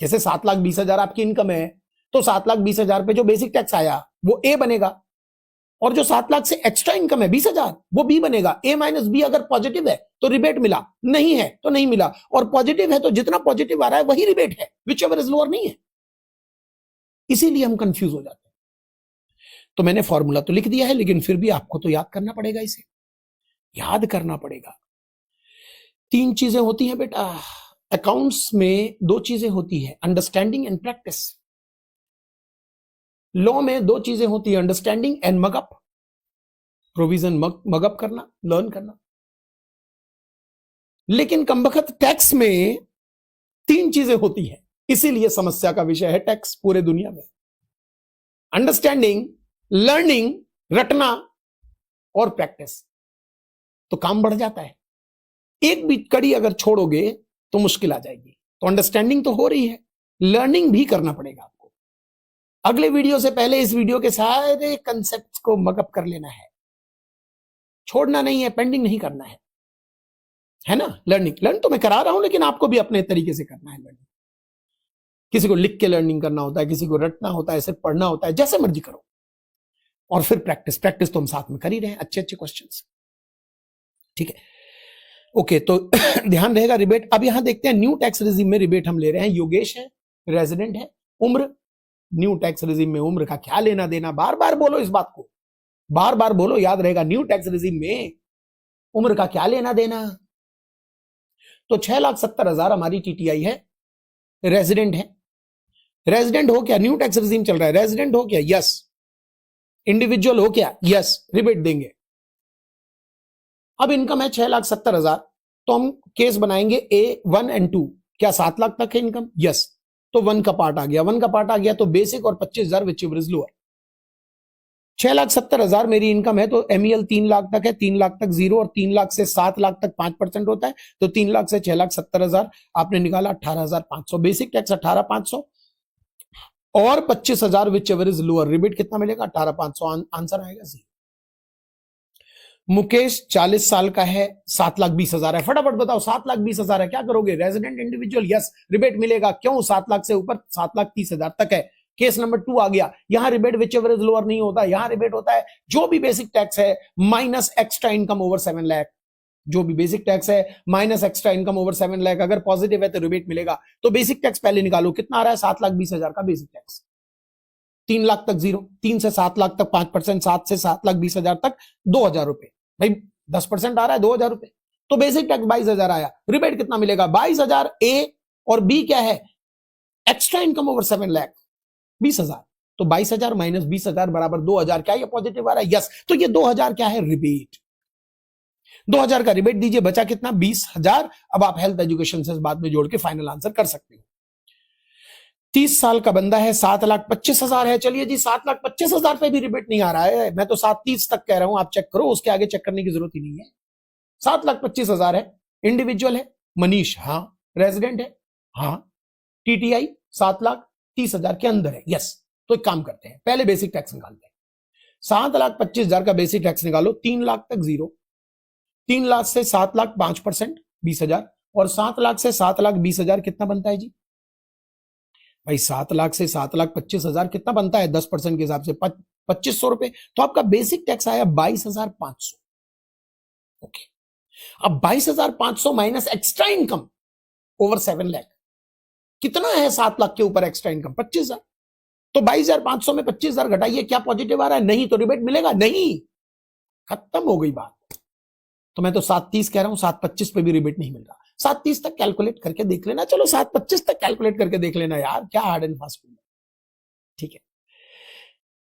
जैसे 7,20,000 आपकी इनकम है तो 7,20,000 पे जो बेसिक टैक्स आया वो A बनेगा, और जो 7 लाख से एक्स्ट्रा इनकम है 20,000 वो B बनेगा। A माइनस बी अगर पॉजिटिव है तो रिबेट मिला, नहीं है तो नहीं मिला, और पॉजिटिव है तो जितना पॉजिटिव आ रहा है वही रिबेट है, विच एवर इज लोअर नहीं है। इसीलिए हम कंफ्यूज हो जाते हैं। तो मैंने फॉर्मूला तो लिख दिया है, लेकिन फिर भी आपको तो याद करना पड़ेगा, इसे याद करना पड़ेगा। 3 चीजें होती हैं बेटा अकाउंट्स में, 2 चीजें होती है, अंडरस्टैंडिंग एंड प्रैक्टिस। लॉ में 2 चीजें होती है, understanding and mug up. Provision mug up करना, लर्न करना। लेकिन कमबख्त टैक्स में 3 चीजें होती है, इसीलिए समस्या का विषय है टैक्स पूरे दुनिया में। अंडरस्टैंडिंग, लर्निंग, रटना और प्रैक्टिस, तो काम बढ़ जाता है। एक भी कड़ी अगर छोड़ोगे तो मुश्किल आ जाएगी। तो अंडरस्टैंडिंग तो हो रही है, लर्निंग भी करना पड़ेगा आपको। अगले वीडियो से पहले इस वीडियो के सारे कंसेप्ट्स को मगअप कर लेना है, छोड़ना नहीं है, पेंडिंग नहीं करना है ना। लर्न तो मैं करा रहा हूं, लेकिन आपको भी अपने तरीके से करना है लर्निंग। किसी को लिख के लर्निंग करना होता है, किसी को रटना होता है, सिर्फ पढ़ना होता है, जैसे मर्जी करो। और फिर प्रैक्टिस तो हम साथ में कर ही रहे हैं, अच्छे क्वेश्चंस, ठीक है। ओके, तो ध्यान रहेगा रिबेट। अब यहां देखते हैं न्यू टैक्स रिजीम में रिबेट हम ले रहे हैं। योगेश है, रेजिडेंट है, उम्र। न्यू टैक्स रिजीम में उम्र का क्या लेना देना, बार बार बोलो इस बात को, बार बार बोलो, याद रहेगा। न्यू टैक्स रिजीम में उम्र का क्या लेना देना। तो 6,70,000 हमारी टीटीआई है, रेजिडेंट है। रेजिडेंट हो क्या, न्यू टैक्स रिजीम चल रहा है, रेजिडेंट हो क्या, यस। इंडिविजुअल हो क्या, यस, रिबेट देंगे। अब इनकम है 6,70,000, तो हम केस बनाएंगे A1 एंड 2। क्या 7 लाख तक है इनकम, यस। तो 1 का पार्ट आ गया, 1 का पार्ट आ गया तो बेसिक और 25,000 विच एवर इज लोअर। 6,70,000 मेरी इनकम है तो MEL 3 लाख तक है, 3 लाख तक 0, और 3 लाख से 7 लाख तक 5% होता है, तो 3 लाख से 6,70,000 आपने निकाला 18,500। बेसिक टैक्स 18,500 और 25,000 which ever is lower. Rebate कितना मिलेगा, 18,500। आंसर आएगा सी। मुकेश 40 साल का है, 7,20,000 है। फटाफट बताओ, 7,20,000 है, क्या करोगे, रेजिडेंट इंडिविजुअल, यस, रिबेट मिलेगा। क्यों, 7 लाख से ऊपर 7,30,000 तक है। केस नंबर 2 आ गया, यहां rebate which ever is lower नहीं होता, यहां रिबेट होता है जो भी बेसिक टैक्स है minus extra income over 7 lakh. जो भी बेसिक टैक्स है minus extra income over 7 lakh, अगर पॉजिटिव है तो रिबेट मिलेगा। तो बेसिक टैक्स पहले निकालो, कितना आ रहा है, 7,20,000 का बेसिक टैक्स। 3 लाख तक 0, 3 से 7 लाख तक 5%, 7 से 7,20,000 तक 2,000 रुपए, भाई 10% आ रहा है 2,000 रुपए। तो बेसिक टैक्स 22,000 आया, रिबेट कितना मिलेगा, 22,000 A, और B क्या है, एक्स्ट्रा इनकम ओवर 7 लाख 20,000। तो 22,000 माइनस 20,000 बराबर 2,000। क्या ये पॉजिटिव आ रहा है, यस। तो ये 2,000 क्या है, रिबेट। 2,000 का रिबेट दीजिए, बचा कितना, 20,000। अब आप हेल्थ एजुकेशन से बाद में जोड़ के फाइनल आंसर कर सकते हो। 30 साल का बंदा है, 7,25,000 है। चलिए जी, 7,25,000 पे भी रिबेट नहीं आ रहा है, मैं तो 7,30 तक कह रहा हूं, आप चेक करो, उसके आगे चेक करने की जरूरत ही नहीं है। 7,25,000 है, इंडिविजुअल है, मनीष, हाँ, रेजिडेंट है, हाँ, टीटीआई 7,30,000 के अंदर है, यस। तो एक काम करते हैं, पहले बेसिक टैक्स निकालते हैं। 7,25,000 का बेसिक टैक्स निकालो, 3 लाख तक 0, 3 लाख से 7 लाख 5%, 20,000, और 7 लाख से 7,20,000 कितना बनता है जी भाई? 7 लाख से 7,25,000 कितना बनता है 10% के हिसाब से? 2,500 रुपए। तो आपका बेसिक टैक्स आया 22,500। ओके, अब 22,500 minus extra income over 7 lakh कितना है? 7 लाख के ऊपर एक्स्ट्रा इनकम 25,000। तो 22,500 में 25,000 घटाइए, क्या पॉजिटिव आ रहा है? नहीं। तो रिबेट मिलेगा नहीं, खत्म हो गई बात। तो मैं तो 7,30 कह रहा हूं, 7,25 पे भी रिबेट नहीं मिल रहा। 7,30 तक कैलकुलेट करके देख लेना, चलो 7,25 तक कैलकुलेट करके देख लेना यार, क्या हार्ड एंड फास्ट है। ठीक है,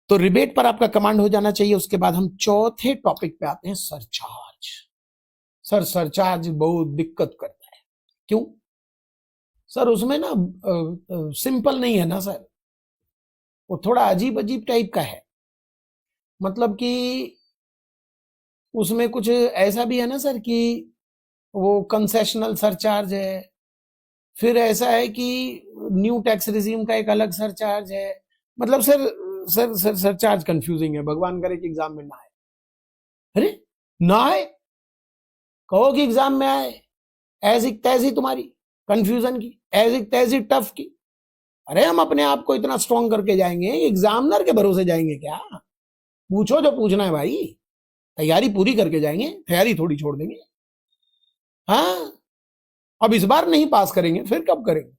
तो रिबेट पर आपका कमांड हो जाना चाहिए। उसके बाद हम चौथे टॉपिक पे आते हैं, सरचार्ज। सर सरचार्ज बहुत दिक्कत करता है, क्यों सर? उसमें ना सिंपल नहीं है ना सर, वो थोड़ा अजीब अजीब टाइप का है। मतलब कि उसमें कुछ ऐसा भी है ना सर कि वो कंसेशनल सरचार्ज है, फिर ऐसा है कि न्यू टैक्स रिजीम का एक अलग सरचार्ज है। मतलब सर सरचार्ज कंफ्यूजिंग है, भगवान करे कि एग्जाम में ना आए। अरे ना आए, कहो कि एग्जाम में आए, ऐसी तैसी तुम्हारी कंफ्यूजन की, ऐसी तैसी टफ की। अरे हम अपने आप को इतना स्ट्रॉन्ग करके जाएंगे, एग्जामिनर के भरोसे जाएंगे क्या? पूछो जो पूछना है भाई, तैयारी पूरी करके जाएंगे, तैयारी थोड़ी छोड़ देंगे। हाँ, अब इस बार नहीं पास करेंगे फिर कब करेंगे?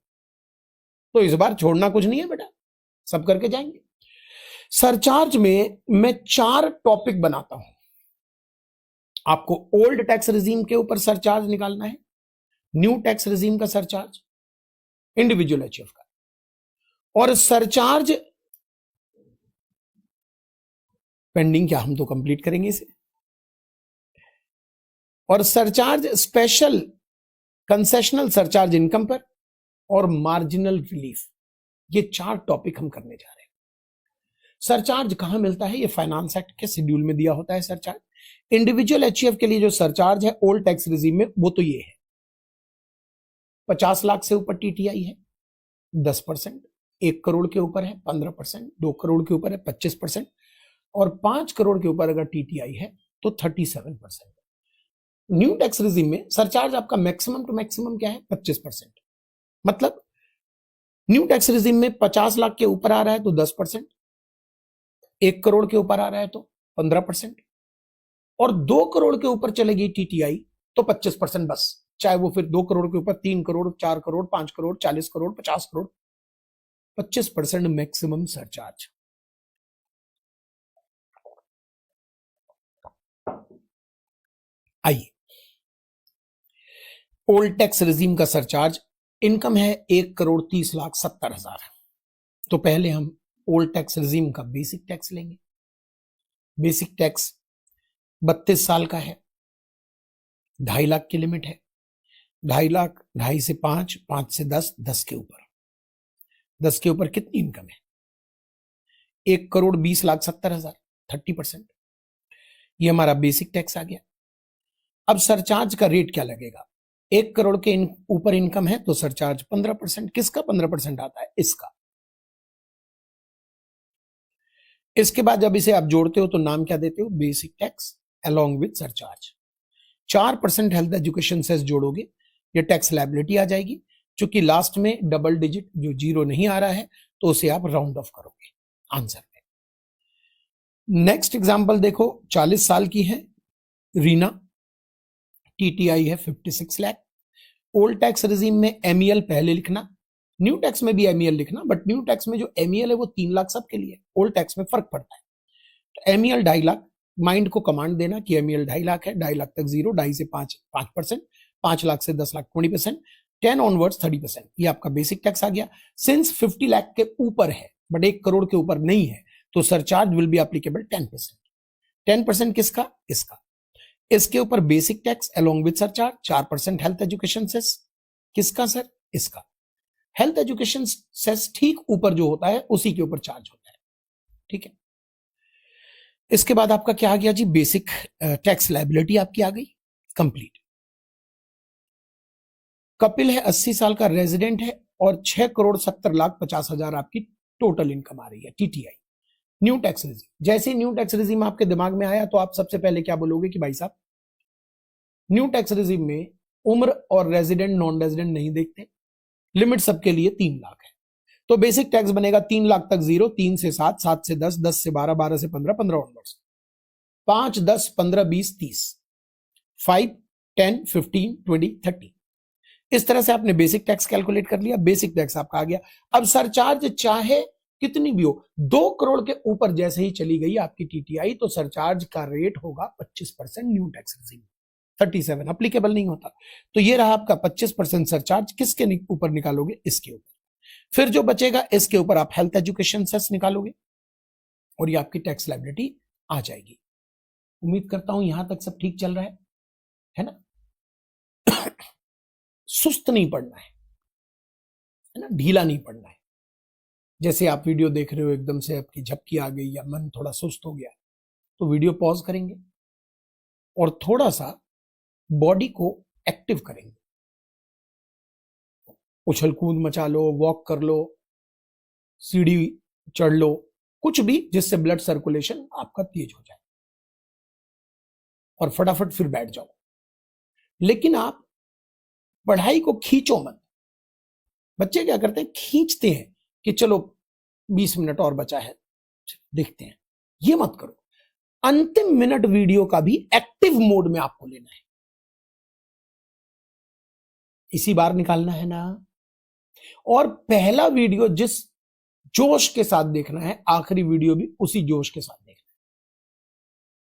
तो इस बार छोड़ना कुछ नहीं है बेटा, सब करके जाएंगे। सरचार्ज में मैं 4 टॉपिक बनाता हूं। आपको ओल्ड टैक्स रिजीम के ऊपर सरचार्ज निकालना है, न्यू टैक्स रिजीम का सरचार्ज, इंडिविजुअल एचयूएफ का, और सरचार्ज पेंडिंग क्या, हम तो कंप्लीट करेंगे इसे। और surcharge special concessional surcharge income पर और मार्जिनल रिलीफ, ये 4 टॉपिक हम करने जा रहे हैं। सरचार्ज कहां मिलता है? ये फाइनेंस एक्ट के शेड्यूल में दिया होता है सरचार्ज। इंडिविजुअल एचयूएफ के लिए जो सरचार्ज है ओल्ड टैक्स रिजीम में, वो तो ये है 50 लाख से ऊपर टीटीआई है 10%, 1 करोड़ के ऊपर है 15%, 2 करोड़ के ऊपर है 25%, और 5 करोड़ के ऊपर अगर टीटीआई है तो 37%। न्यू टैक्स रिजीम में सरचार्ज आपका मैक्सिमम टू मैक्सिमम क्या है? 25%। मतलब न्यू टैक्स रिजीम में 50 लाख के ऊपर आ रहा है तो 10%, 1 करोड़ के ऊपर आ रहा है तो 15%, और 2 करोड़ के ऊपर चलेगी टीटीआई तो 25% बस। चाहे वो फिर 2 करोड़ के ऊपर 3 करोड़, 4 करोड़, 5 करोड़, 40 करोड़, 50 करोड़, 25% मैक्सिमम सरचार्ज। आइए, ओल्ड टैक्स रिजीम का सरचार्ज इनकम है 1,30,70,000। तो पहले हम ओल्ड टैक्स रिजीम का बेसिक टैक्स लेंगे। बेसिक टैक्स 32 साल का है, 2.5 लाख की लिमिट है। 2.5 लाख, 2.5 से 5, 5 से 10, 10 के ऊपर, 10 के ऊपर कितनी इनकम है? 1,20,70,000, 30%। ये हमारा बेसिक टैक्स आ गया। अब सरचार्ज का रेट क्या लगेगा? 1 करोड़ के ऊपर इनकम है तो सरचार्ज 15%। किसका 15% आता है? इसका। इसके बाद जब इसे आप जोड़ते हो तो नाम क्या देते हो? Basic tax along with surcharge. 4% health education cess जोड़ोगे, ये टैक्स लायबिलिटी आ जाएगी। चूंकि लास्ट में डबल डिजिट जो 0 नहीं आ रहा है तो उसे आप राउंड ऑफ करोगे आंसर में। नेक्स्ट एग्जांपल देखो, 40 साल की है रीना, टीटीआई है 56 लाख। ओल्ड टैक्स रिजीम में एमईएल पहले लिखना, न्यू टैक्स में भी एमईएल लिखना, बट न्यू टैक्स में जो एमईएल है वो 3 लाख सबके लिए, ओल्ड टैक्स में फर्क पड़ता है। तो एमईएल 2.5 लाख, माइंड को कमांड देना कि एमईएल 2.5 लाख है, 2.5 लाख तक 0, 2.5 से 5 5%, 5 लाख से 10 लाख 20%, 10 ऑनवर्ड्स 30%। ये आपका बेसिक टैक्स आ गया। सिंस 50 लाख के ऊपर है बट 1 करोड़ के ऊपर नहीं है तो सरचार्ज विल बी एप्लीकेबल 10%। 10% किसका? इसका। इसके ऊपर basic tax along with surcharge 4% health education cess. किसका सर? इसका। हेल्थ एजुकेशन सेस ठीक ऊपर जो होता है उसी के ऊपर चार्ज होता है। ठीक है, इसके बाद आपका क्या आ गया जी? बेसिक टैक्स लायबिलिटी आपकी आ गई कंप्लीट। कपिल है 80 साल का, रेजिडेंट है और 6,70,50,000 आपकी टोटल इनकम आ रही है टीटीआई। न्यू टैक्स रिजीम, जैसे न्यू टैक्स रिजीम आपके दिमाग में आया तो आप सबसे पहले क्या बोलोगे कि भाई साहब न्यू टैक्स रिजीम में उम्र और रेजिडेंट नॉन रेजिडेंट नहीं देखते, लिमिट सबके लिए 3 लाख है। तो बेसिक टैक्स बनेगा 3 लाख तक 0, 3 से 7, 7 से 10, 10 से 12, 12 से 15, 15 ऑनवर्ड्स, 5, 10, 15, 20, 30, 5, 10, 15, 20, 30। इस तरह से आपने बेसिक टैक्स कैलकुलेट कर लिया, बेसिक टैक्स आपका आ गया। अब सरचार्ज चाहे कितनी भी हो, 2 करोड़ के ऊपर जैसे ही चली गई आपकी टीटीआई तो सरचार्ज का रेट होगा 25% न्यू टैक्स रेजिम, 37 अप्लीकेबल नहीं होता। तो ये रहा आपका 25% सरचार्ज, किसके ऊपर निकालोगे, इसके ऊपर। फिर जो बचेगा इसके ऊपर आप हेल्थ एजुकेशन सेस निकालोगे और ये आपकी टैक्स लायबिलिटी आ जाएगी। उम्मीद करता हूं यहां तक सब ठीक चल रहा है ना। सुस्त नहीं पड़ना है ना, ढीला नहीं पड़ना है। जैसे आप वीडियो देख रहे हो, एकदम से आपकी झपकी आ गई या मन थोड़ा सुस्त हो गया, तो वीडियो पॉज करेंगे और थोड़ा सा बॉडी को एक्टिव करेंगे, उछल कूद मचा लो, वॉक कर लो, सीढ़ी चढ़ लो, कुछ भी जिससे ब्लड सर्कुलेशन आपका तेज हो जाए और फटाफट फिर बैठ जाओ। लेकिन आप पढ़ाई को खींचो मत। बच्चे क्या करते हैं, खींचते हैं कि चलो 20 मिनट और बचा है देखते हैं, ये मत करो। अंतिम मिनट वीडियो का भी एक्टिव मोड में आपको लेना है, इसी बार निकालना है ना। और पहला वीडियो जिस जोश के साथ देखना है, आखिरी वीडियो भी उसी जोश के साथ देखना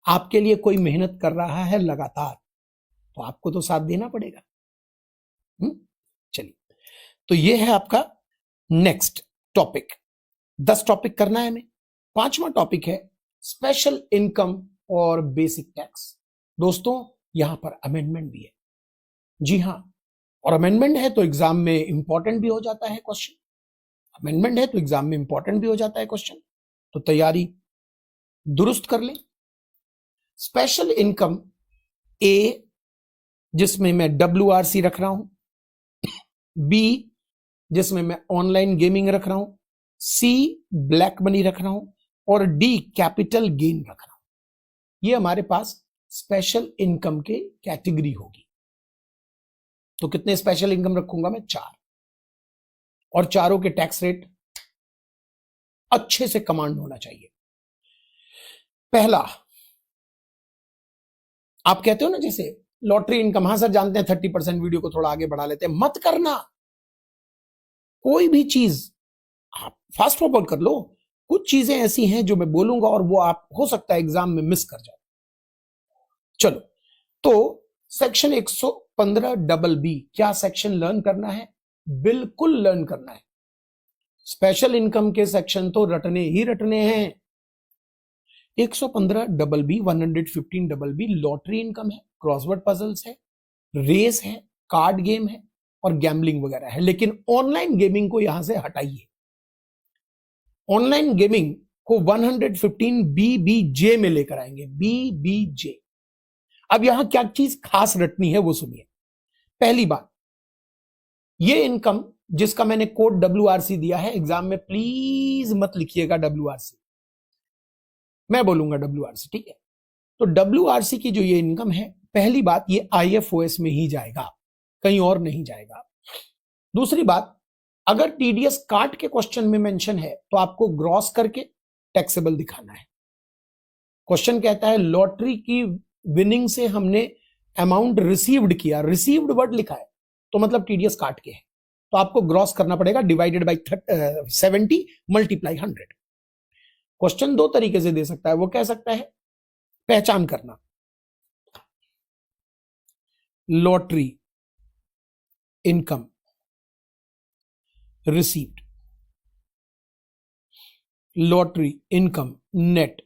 है। आपके लिए कोई मेहनत कर रहा है लगातार, तो आपको तो साथ देना पड़ेगा। चलिए, तो ये है आपका नेक्स्ट टॉपिक। 10 टॉपिक करना है हमें। 5वां टॉपिक है स्पेशल इनकम और बेसिक टैक्स। दोस्तों यहां पर अमेंडमेंट भी है, जी हां, और अमेंडमेंट है तो एग्जाम में इंपॉर्टेंट भी हो जाता है क्वेश्चन। अमेंडमेंट है तो एग्जाम में इंपॉर्टेंट भी हो जाता है क्वेश्चन, तो तैयारी दुरुस्त कर लें। स्पेशल इनकम ए, जिसमें मैं WRC रख रहा हूं, बी जिसमें मैं ऑनलाइन गेमिंग रख रहा हूं, सी ब्लैक मनी रख रहा हूं, और डी कैपिटल गेन रख रहा हूं। ये हमारे पास स्पेशल इनकम के कैटेगरी होगी। तो कितने स्पेशल इनकम रखूंगा मैं, 4, और चारों के टैक्स रेट अच्छे से कमांड होना चाहिए। पहला, आप कहते हो ना जैसे लॉटरी इनकम, हां सर जानते हैं 30%, वीडियो को थोड़ा आगे बढ़ा लेते हैं, मत करना। कोई भी चीज आप फास्ट फॉरवर्ड कर लो। कुछ चीजें ऐसी हैं जो मैं बोलूंगा और वो आप हो सकता है एग्जाम में मिस कर जाओ। चलो, तो सेक्शन 115BB, क्या सेक्शन लर्न करना है, बिल्कुल लर्न करना है। स्पेशल इनकम के सेक्शन तो रटने ही रटने हैं। 115BB, 115BB लॉटरी इनकम है, क्रॉसवर्ड पजल्स है, रेस है, कार्ड गेम है और गैम्बलिंग वगैरह है। लेकिन ऑनलाइन गेमिंग को यहां से हटाइए। ऑनलाइन गेमिंग को 115BBJ में लेकर आएंगे, BBJ। अब यहां क्या चीज खास रटनी है वो सुनिए। पहली बात, ये इनकम जिसका मैंने कोड WRC दिया है, एग्जाम में प्लीज मत लिखिएगा WRC, मैं बोलूंगा WRC, ठीक है। तो WRC की जो ये इनकम है, पहली बात ये IFOS में ही जाएगा, कहीं और नहीं जाएगा। दूसरी बात, अगर TDS काट के क्वेश्चन में मेंशन है तो आपको ग्रॉस करके टैक्सेबल दिखाना है। क्वेश्चन कहता है लॉटरी की विनिंग से हमने अमाउंट रिसीव्ड किया, रिसीव्ड वर्ड लिखा है तो मतलब TDS काट के है, तो आपको ग्रॉस करना पड़ेगा, डिवाइडेड बाई 70 मल्टीप्लाई 100। क्वेश्चन 2 तरीके से दे सकता है, वो कह सकता है पहचान करना, lottery income received, lottery income net,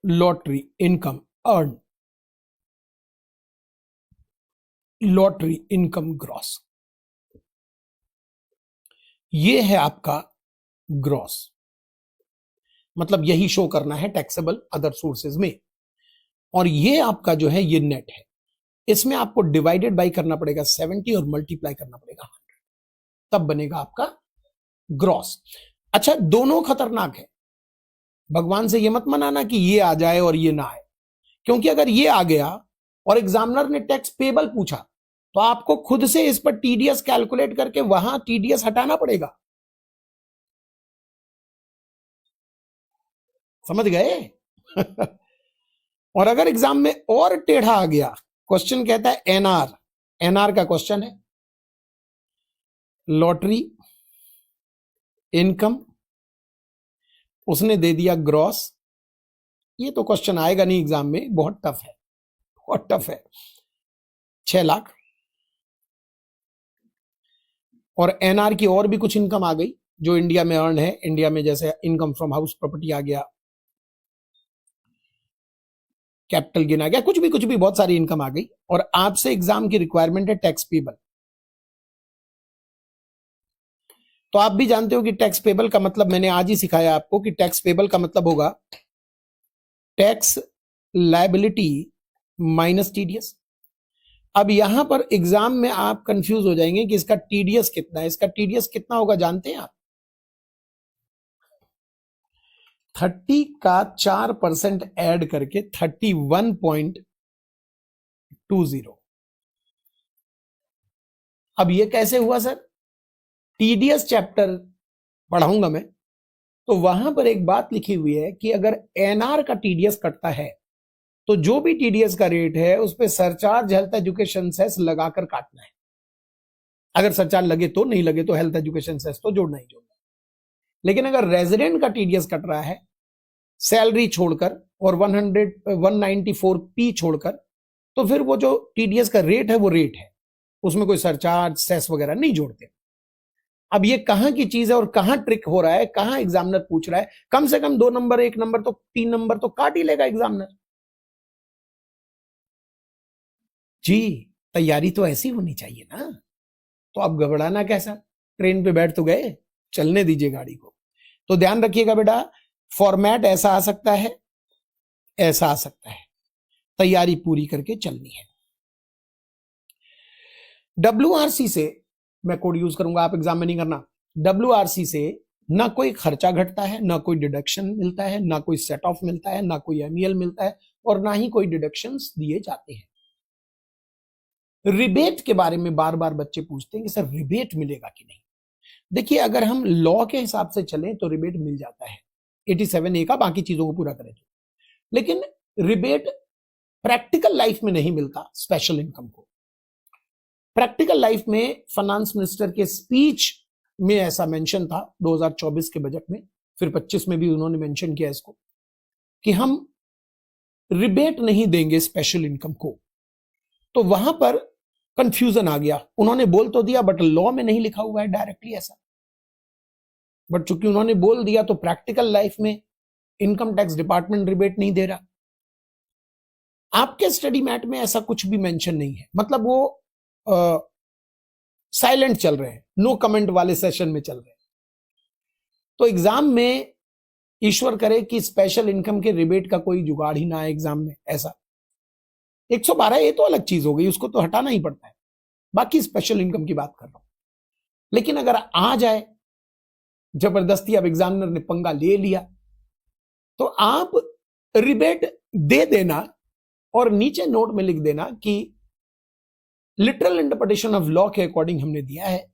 lottery income earn, lottery income gross. ये है आपका ग्रॉस, मतलब यही शो करना है टैक्सेबल अदर सोर्सेज में। और ये आपका जो है ये नेट है, इसमें आपको डिवाइडेड बाई करना पड़ेगा 70 और मल्टीप्लाई करना पड़ेगा 100, तब बनेगा आपका ग्रॉस। अच्छा, दोनों खतरनाक है, भगवान से ये मत मनाना कि ये आ जाए और ये ना आए, क्योंकि अगर ये आ गया और एग्जामिनर ने टैक्स पेबल पूछा, तो आपको खुद से इस पर टीडीएस कैलकुलेट करके वहां टीडीएस हटाना पड़ेगा। समझ गए? और अगर एग्जाम में और टेढ़ा आ गया, क्वेश्चन कहता है एनआर, एनआर का क्वेश्चन है लॉटरी इनकम, उसने दे दिया ग्रॉस, ये तो क्वेश्चन आएगा नहीं एग्जाम में, बहुत टफ है, बहुत टफ है, 6 लाख। और एनआर की और भी कुछ इनकम आ गई जो इंडिया में अर्न है, इंडिया में जैसे इनकम फ्रॉम हाउस प्रॉपर्टी आ गया, कैपिटल गेन आ गया, कुछ भी बहुत सारी इनकम आ गई। और आपसे एग्जाम की रिक्वायरमेंट है टैक्स पेबल। तो आप भी जानते हो कि टैक्स पेबल का मतलब मैंने आज ही सिखाया आपको कि टैक्स पेबल का मतलब होगा टैक्स लायबिलिटी माइनस टीडीएस। अब यहां पर एग्जाम में आप कंफ्यूज हो जाएंगे कि इसका टीडीएस कितना है। इसका टीडीएस कितना होगा जानते हैं आप? 30 का 4% ऐड करके 31.20। अब ये कैसे हुआ सर? टीडीएस चैप्टर पढ़ाऊंगा मैं, तो वहां पर एक बात लिखी हुई है कि अगर एनआर का टीडीएस कटता है तो जो भी टीडीएस का रेट है उस पर सरचार्ज हेल्थ एजुकेशन सेस लगाकर काटना है। अगर सरचार्ज लगे तो, नहीं लगे तो हेल्थ एजुकेशन सेस तो जोड़ना ही जोड़ना। लेकिन अगर रेजिडेंट का टीडीएस कट रहा है सैलरी छोड़कर और 194P छोड़कर, तो फिर वो जो टीडीएस का रेट है वो रेट है, उसमें कोई सरचार्ज सेस वगैरह नहीं जोड़ते। अब ये कहां की चीज है और कहां ट्रिक हो रहा है, कहां एग्जामिनर पूछ रहा है? कम से कम 2 नंबर 1 नंबर तो 3 नंबर तो काट ही लेगा एग्जामिनर जी। तैयारी तो ऐसी होनी चाहिए ना। तो अब घबराना कैसा? ट्रेन पे बैठ तो गए, चलने दीजिए गाड़ी को। तो ध्यान रखिएगा बेटा, फॉर्मेट ऐसा आ सकता है, ऐसा आ सकता है, तैयारी पूरी करके चलनी है। WRC से मैं कोड यूज करूंगा, आप एग्जाम में नहीं करना। WRC से ना कोई खर्चा घटता है, ना कोई डिडक्शन मिलता है, ना कोई सेट ऑफ मिलता है, ना कोई MEL मिलता है, और ना ही कोई डिडक्शंस दिए जाते हैं। रिबेट के बारे में बार बार बच्चे पूछते हैं कि सर रिबेट मिलेगा कि नहीं। देखिए, अगर हम लॉ के हिसाब से चलें तो रिबेट मिल जाता है 87A का, बाकी चीजों को पूरा करें तो। लेकिन रिबेट प्रैक्टिकल लाइफ में नहीं मिलता स्पेशल इनकम को। प्रैक्टिकल लाइफ में फाइनेंस मिनिस्टर के स्पीच में ऐसा मेंशन था 2024 के बजट में, फिर 25 में भी उन्होंने मेंशन किया इसको कि हम रिबेट नहीं देंगे स्पेशल इनकम को। तो वहां पर कंफ्यूजन आ गया। उन्होंने बोल तो दिया बट लॉ में नहीं लिखा हुआ है डायरेक्टली ऐसा। बट चूंकि उन्होंने बोल दिया तो प्रैक्टिकल लाइफ में इनकम टैक्स डिपार्टमेंट रिबेट नहीं दे रहा। आपके स्टडी मैट में ऐसा कुछ भी मेंशन नहीं है, मतलब वो साइलेंट चल रहे हैं, नो कमेंट वाले सेशन में चल रहे हैं। तो एग्जाम में ईश्वर करे कि स्पेशल इनकम के रिबेट का कोई जुगाड़ ही ना आए एग्जाम में ऐसा। 112 तो अलग चीज हो गई, उसको तो हटाना ही पड़ता है, बाकी स्पेशल इनकम की बात कर रहा हूं। लेकिन अगर आ जाए जबरदस्ती, अब एग्जामिनर ने पंगा ले लिया, तो आप रिबेट दे देना और नीचे नोट में लिख देना कि लिटरल इंटरप्रिटेशन ऑफ लॉ के अकॉर्डिंग हमने दिया है,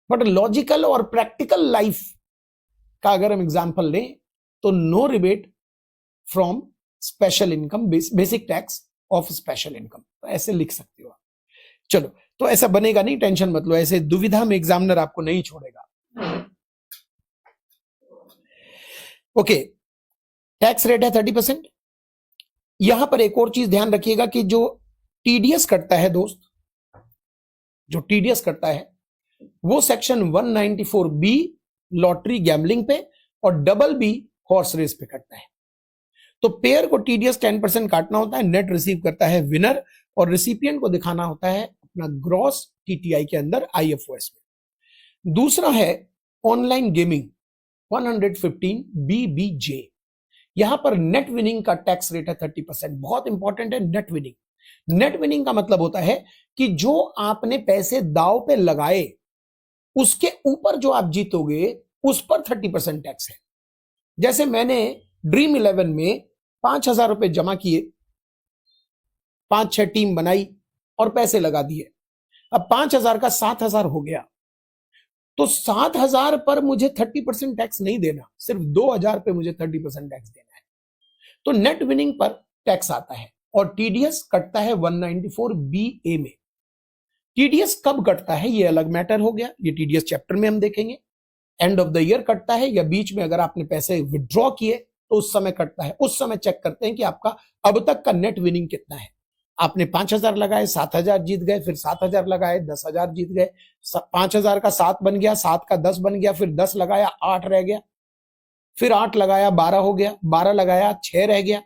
बट लॉजिकल और प्रैक्टिकल लाइफ का अगर हम एग्जांपल लें तो no rebate from special income, basic tax of special income, तो ऐसे लिख सकते हो आप। चलो, तो ऐसा बनेगा नहीं, टेंशन मत लो, ऐसे दुविधा में एग्जामिनर आपको नहीं छोड़ेगा। ओके, टैक्स रेट है 30%। यहां पर एक और चीज ध्यान रखिएगा कि जो टीडीएस कटता है दोस्त, जो टीडीएस कटता है वो सेक्शन 194B लॉटरी गैम्बलिंग पे और BB हॉर्स रेस पे कटता है। तो पेयर को टीडीएस 10% काटना होता है, नेट रिसीव करता है विनर, और रिसिपिएंट को दिखाना होता है अपना ग्रॉस टीटीआई के अंदर IFOS में। दूसरा है ऑनलाइन गेमिंग 115BBJ। यहां पर नेट विनिंग का टैक्स रेट है 30%। बहुत इंपॉर्टेंट है नेट विनिंग। नेट विनिंग का मतलब होता है कि जो आपने पैसे दांव पे लगाए उसके ऊपर जो आप जीतोगे उस पर 30% टैक्स है। जैसे मैंने ड्रीम 11 में 5,000 रुपए जमा किए, 5-6 टीम बनाई और पैसे लगा दिए। अब 5,000 का 7,000 हो गया, तो 7,000 पर मुझे 30% टैक्स नहीं देना, सिर्फ 2,000 पे मुझे 30% टैक्स देना है। तो नेट विनिंग पर टैक्स आता है और टीडीएस कटता है 194BA में। टीडीएस कब कटता है ये अलग मैटर हो गया, ये टीडीएस चैप्टर में हम देखेंगे। एंड ऑफ द ईयर कटता है या बीच में अगर आपने पैसे विड्रॉ किए तो उस समय कटता है। उस समय चेक करते हैं कि आपका अब तक का नेट विनिंग कितना है। आपने 5,000 लगाए, 7,000 जीत गए, फिर 7,000 लगाए, 10,000 जीत गए, 5,000 का 7 बन गया, 7 का 10 बन गया, फिर 10 लगाया 8 रह गया, फिर 8 लगाया 12 हो गया, 12 लगाया 6 रह गया।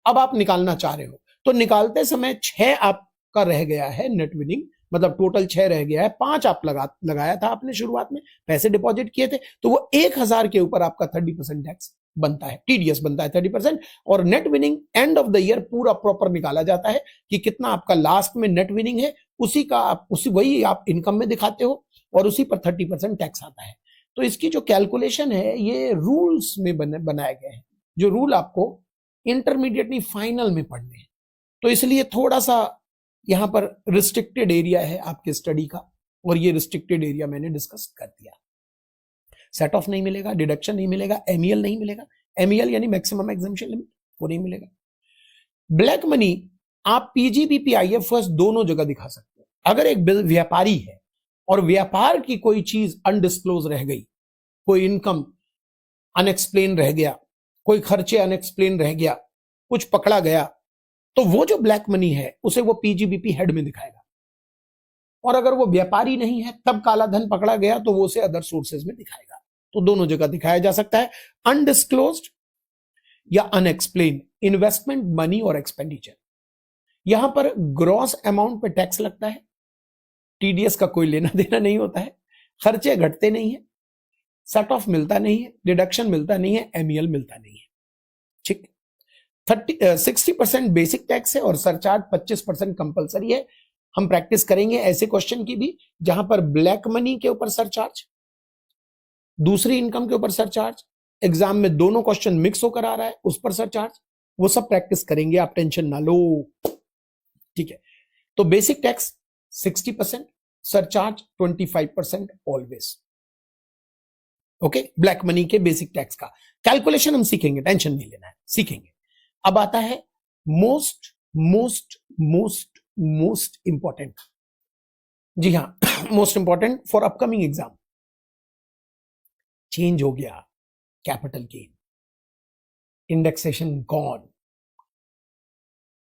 अब आप निकालना चाह रहे हो तो निकालते समय 6 आपका रह गया है नेट विनिंग, मतलब टोटल 6 रह गया है। 5 आप लगाया था आपने शुरुआत में, पैसे डिपॉजिट किए थे, तो वो 1,000 के ऊपर आपका 30% टैक्स बनता है, टीडीएस बनता है 30%। और net winning end of the year पूरा प्रॉपर निकाला जाता है कि कितना आपका लास्ट में नेट विनिंग है, उसी का आप वही आप इनकम में दिखाते हो और उसी पर 30% टैक्स आता है। तो इसकी जो कैलकुलेशन है ये रूल्स में बनाए गए हैं, जो रूल आपको इंटरमीडिएट नहीं फाइनल में पढ़ने हैं। तो इसलिए थोड़ा सा यहां पर रिस्ट्रिक्टेड एरिया है आपके स्टडी का, और ये रिस्ट्रिक्टेड एरिया मैंने डिस्कस कर दिया। सेट ऑफ नहीं मिलेगा, डिडक्शन नहीं मिलेगा, एमईएल नहीं मिलेगा, एमईएल यानी मैक्सिमम एग्जम्पशन लिमिट, वो नहीं मिलेगा। ब्लैक मनी आप पीजीबीपी आईएफएस दोनों जगह दिखा सकते हो। अगर एक व्यापारी है और व्यापार की कोई चीज अनडिस्क्लोज रह गई, कोई इनकम अनएक्सप्लेन रह गया, कोई खर्चे अनएक्सप्लेन रह गया, कुछ पकड़ा गया, तो वो जो ब्लैक मनी है उसे वो पीजीबीपी हेड में दिखाएगा। और अगर वो व्यापारी नहीं है तब काला धन पकड़ा गया तो वो उसे अदर सोर्सेज में दिखाएगा। तो दोनों जगह दिखाया जा सकता है, अनडिस्क्लोज्ड या अनएक्सप्लेन इन्वेस्टमेंट मनी और एक्सपेंडिचर। यहां पर ग्रॉस अमाउंट पे टैक्स लगता है, टीडीएस का कोई लेना देना नहीं होता है, खर्चे घटते नहीं है, सेट ऑफ मिलता नहीं है, डिडक्शन मिलता नहीं है, एमईएल मिलता नहीं है। ठीक, 60% बेसिक टैक्स है और सरचार्ज 25% कंपलसरी है। हम प्रैक्टिस करेंगे ऐसे क्वेश्चन की भी जहां पर ब्लैक मनी के ऊपर सरचार्ज, दूसरी इनकम के ऊपर सरचार्ज, एग्जाम में दोनों क्वेश्चन मिक्स होकर आ रहा है उस पर सरचार्ज, वो सब प्रैक्टिस करेंगे, आप टेंशन ना लो। ठीक है, तो basic tax 60%, surcharge 25% always. Okay, black money के बेसिक टैक्स का कैलकुलेशन हम सीखेंगे, टेंशन नहीं लेना है, सीखेंगे। अब आता है most most most most important, जी हां most important for upcoming exam. Change हो गया कैपिटल गेन, इंडेक्सेशन गॉन।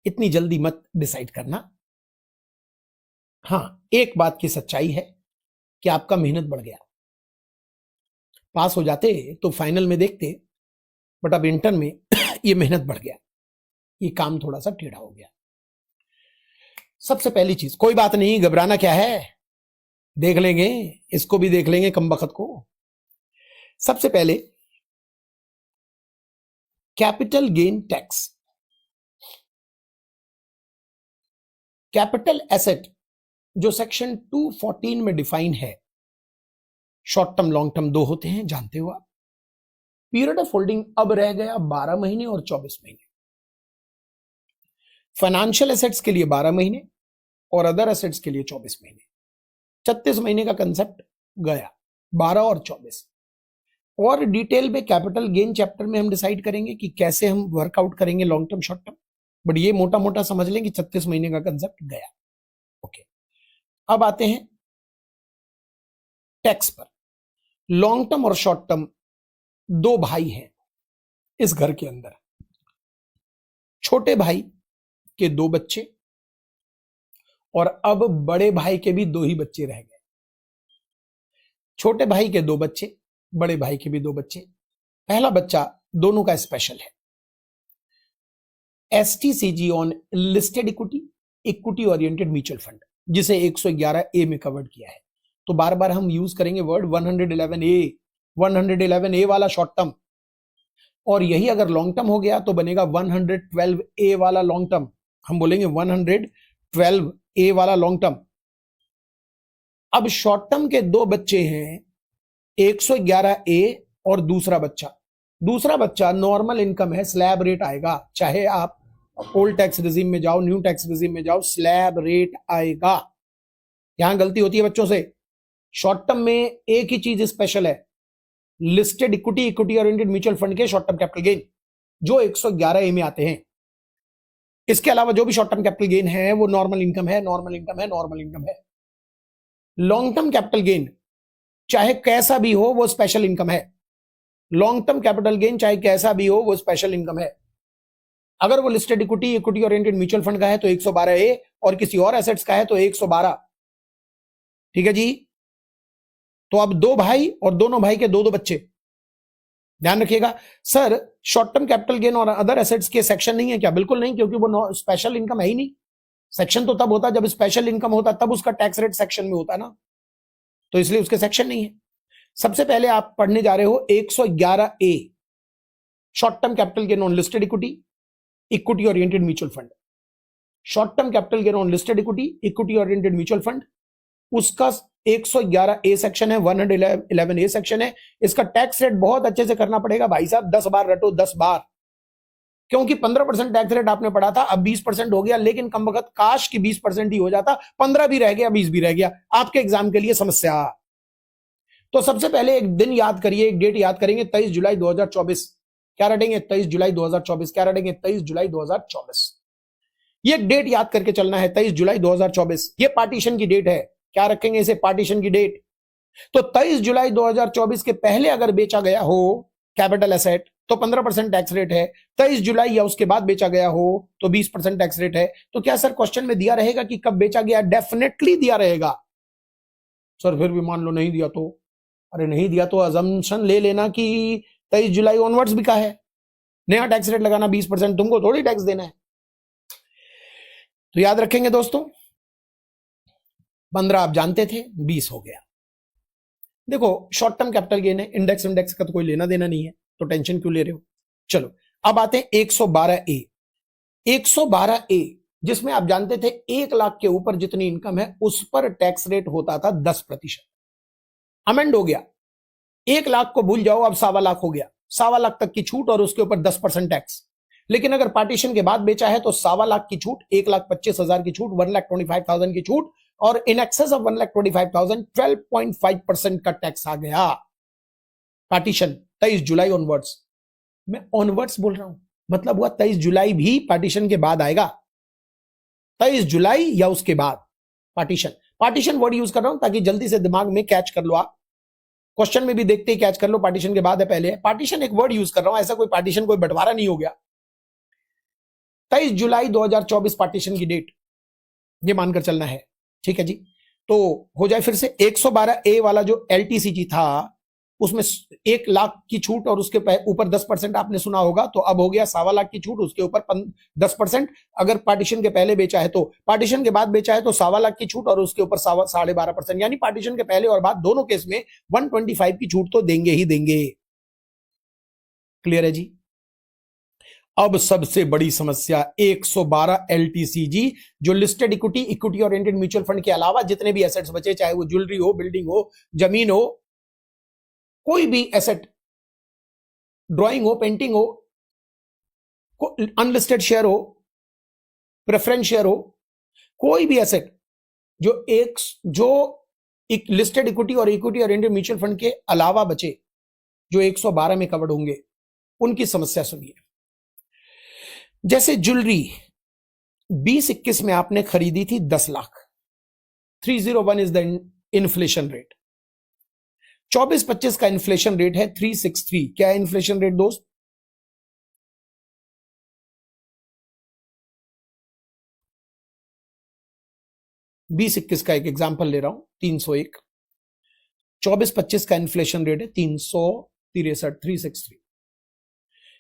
इतनी जल्दी मत डिसाइड करना। हां, एक बात की सच्चाई है कि आपका मेहनत बढ़ गया। पास हो जाते तो फाइनल में देखते, बट अब इंटर में ये मेहनत बढ़ गया, ये काम थोड़ा सा टेढ़ा हो गया। सबसे पहली चीज, कोई बात नहीं, घबराना क्या है, देख लेंगे, इसको भी देख लेंगे कम वक्त को। सबसे पहले capital gain tax. Capital asset जो सेक्शन 214 में डिफाइन है, शॉर्ट टर्म लॉन्ग टर्म दो होते हैं, जानते हो आप। पीरियड ऑफ होल्डिंग अब रह गया 12 महीने और 24 महीने। फाइनेंशियल एसेट्स के लिए 12 महीने और अदर एसेट्स के लिए 24 महीने। 36 महीने का कंसेप्ट गया, 12 और 24। और डिटेल में कैपिटल गेन चैप्टर में हम डिसाइड करेंगे कि कैसे हम वर्कआउट करेंगे long term short term, but ये मोटा मोटा समझ लें कि 36 महीने का कंसेप्ट गया। ओके, अब आते हैं टैक्स पर। लॉन्ग टर्म और शॉर्ट टर्म दो भाई हैं इस घर के अंदर। छोटे भाई के 2 बच्चे और अब बड़े भाई के भी 2 ही बच्चे रह गए। छोटे भाई के 2 बच्चे, बड़े भाई के भी 2 बच्चे। पहला बच्चा दोनों का स्पेशल है, STCG on listed equity, equity oriented mutual fund, जिसे 111A में कवर्ड किया है। तो बार बार हम यूज करेंगे वर्ड 111A, 111A वाला शॉर्ट टर्म, और यही अगर लॉन्ग टर्म हो गया तो बनेगा 112A वाला लॉन्ग टर्म। हम बोलेंगे 112A वाला लॉन्ग टर्म। अब शॉर्ट टर्म के 2 बच्चे हैं, 111A और दूसरा बच्चा। दूसरा बच्चा नॉर्मल इनकम है, स्लैब रेट आएगा, चाहे आप ओल्ड टैक्स रिजीम में जाओ, न्यू टैक्स रिजीम में जाओ, स्लैब रेट आएगा। यहां गलती होती है बच्चों से। शॉर्ट टर्म में एक ही चीज स्पेशल है, listed equity, equity oriented mutual fund के शॉर्ट टर्म कैपिटल गेन जो 111A में आते हैं। इसके अलावा जो भी शॉर्ट टर्म कैपिटल गेन है वो नॉर्मल इनकम है, नॉर्मल इनकम है, नॉर्मल इनकम है। लॉन्ग टर्म कैपिटल गेन चाहे कैसा भी हो वो स्पेशल इनकम है। लॉन्ग टर्म कैपिटल गेन चाहे कैसा भी हो वो स्पेशल इनकम है। अगर वो listed equity, equity oriented mutual fund का है तो 112A, और किसी और एसेट्स का है तो 112। ठीक है जी। तो अब दो भाई और दोनों भाई के दो दो बच्चे, ध्यान रखिएगा। Sir short term capital gain और अदर एसेट्स के सेक्शन नहीं है क्या? बिल्कुल नहीं, क्योंकि वो स्पेशल इनकम है ही नहीं। सेक्शन तो तब होता जब स्पेशल इनकम होता, तब उसका टैक्स रेट सेक्शन में होता ना, तो इसलिए उसके सेक्शन नहीं है। सबसे पहले आप पढ़ने जा रहे हो 111A, short term capital gain on listed equity, equity oriented mutual fund. Short term capital gain on listed equity, equity oriented mutual fund, उसका 111A सेक्शन है, 111A सेक्शन है। इसका टैक्स रेट बहुत अच्छे से करना पड़ेगा भाई साहब, 10 बार रटो, 10 बार, क्योंकि 15% टैक्स रेट आपने पढ़ा था, अब 20% हो गया। लेकिन कम वक्त काश की 20% ही हो जाता, 15 भी रह गया, 20 भी रह गया, आपके एग्जाम के लिए समस्या। तो सबसे पहले एक दिन याद करिए, एक डेट याद करेंगे, 23 जुलाई 2024। क्या रटेंगे? 23 जुलाई 2024। क्या रटेंगे? 23 जुलाई 2024। ये डेट याद करके चलना है, 23 जुलाई 2024। ये पार्टीशन की डेट है। क्या रखेंगे इसे? पार्टीशन की डेट। तो 23 जुलाई 2024 के पहले अगर बेचा गया हो कैपिटल एसेट तो 15% टैक्स रेट है। 23 जुलाई या उसके बाद बेचा गया हो तो 20% टैक्स रेट है। तो क्या सर क्वेश्चन में दिया रहेगा कि कब बेचा गया? डेफिनेटली दिया रहेगा। सर फिर भी मान लो नहीं दिया तो? अरे नहीं दिया तो अजम्पशन ले लेना कि 23 जुलाई ऑनवर्ड्स बिका है। नया टैक्स रेट लगाना 20%, तुमको थोड़ी टैक्स देना है। तो याद रखेंगे दोस्तों, 15 आप जानते थे, 20 हो गया। देखो शॉर्ट टर्म कैपिटल गेन है, इंडेक्स का तो कोई लेना देना नहीं है, तो टेंशन क्यों ले रहे हो। चलो अब आते हैं 112A। 112A जिसमें आप जानते थे 1 लाख के ऊपर जितनी इनकम है उस पर टैक्स रेट होता था 10%। अमेंड हो गया, 1 लाख को भूल जाओ, अब 1.25 लाख हो गया। 1.25 लाख तक की छूट और उसके ऊपर 10% टैक्स। लेकिन अगर पार्टीशन के बाद बेचा है तो 1.25 लाख की छूट, 1,25,000 की छूट, 1,25,000 की छूट, और इन एक्सेस ऑफ 1,25,000 12.5% का टैक्स आ गया। पार्टीशन 23 जुलाई ऑनवर्ड्स, मैं ऑनवर्ड्स बोल रहा हूं, मतलब हुआ 23 जुलाई भी पार्टीशन के बाद आएगा। 23 जुलाई या उसके बाद पार्टीशन वर्ड यूज कर रहा हूं ताकि जल्दी से दिमाग में कैच कर लो। आप क्वेश्चन में भी देखते ही कैच कर लो, पार्टीशन के बाद है पहले है। पार्टीशन एक वर्ड यूज कर रहा हूं, ऐसा कोई पार्टीशन कोई बंटवारा नहीं हो गया। 23 जुलाई 2024 पार्टीशन की डेट, ये मानकर चलना है। ठीक है जी। तो हो जाए फिर से 112A वाला जो LTCG था उसमें 1 लाख की छूट और उसके ऊपर 10% आपने सुना होगा, तो अब हो गया 1.25 लाख की छूट, उसके ऊपर 10%। अगर पार्टीशन के पहले बेचा है तो, पार्टीशन के बाद बेचा है तो 1.25 लाख की छूट और उसके ऊपर 12.5%, यानी पार्टीशन के पहले और बाद दोनों केस में 125 की छूट तो देंगे ही देंगे। क्लियर है जी। अब सबसे बड़ी समस्या 112 LTCG, जो listed equity, equity oriented mutual fund के अलावा जितने भी एसेट्स बचे, चाहे वो ज्वेलरी हो, बिल्डिंग हो, जमीन हो, कोई भी एसेट, ड्राइंग हो, पेंटिंग हो, अनलिस्टेड शेयर हो, प्रेफरेंस शेयर हो, कोई भी एसेट जो लिस्टेड इक्विटी और इक्विटी ओरिएंटेड म्यूचुअल फंड के अलावा बचे, जो 112 में कवर्ड होंगे, उनकी समस्या सुनिए। जैसे ज्वेलरी 2021 में आपने खरीदी थी 10 lakh, 301 is the inflation rate. 24-25 का इन्फ्लेशन रेट है 363। क्या है इन्फ्लेशन रेट दोस्त? बीस 21 का एक एग्जांपल ले रहा हूं, 301। 24-25 का इन्फ्लेशन रेट है 363, 363।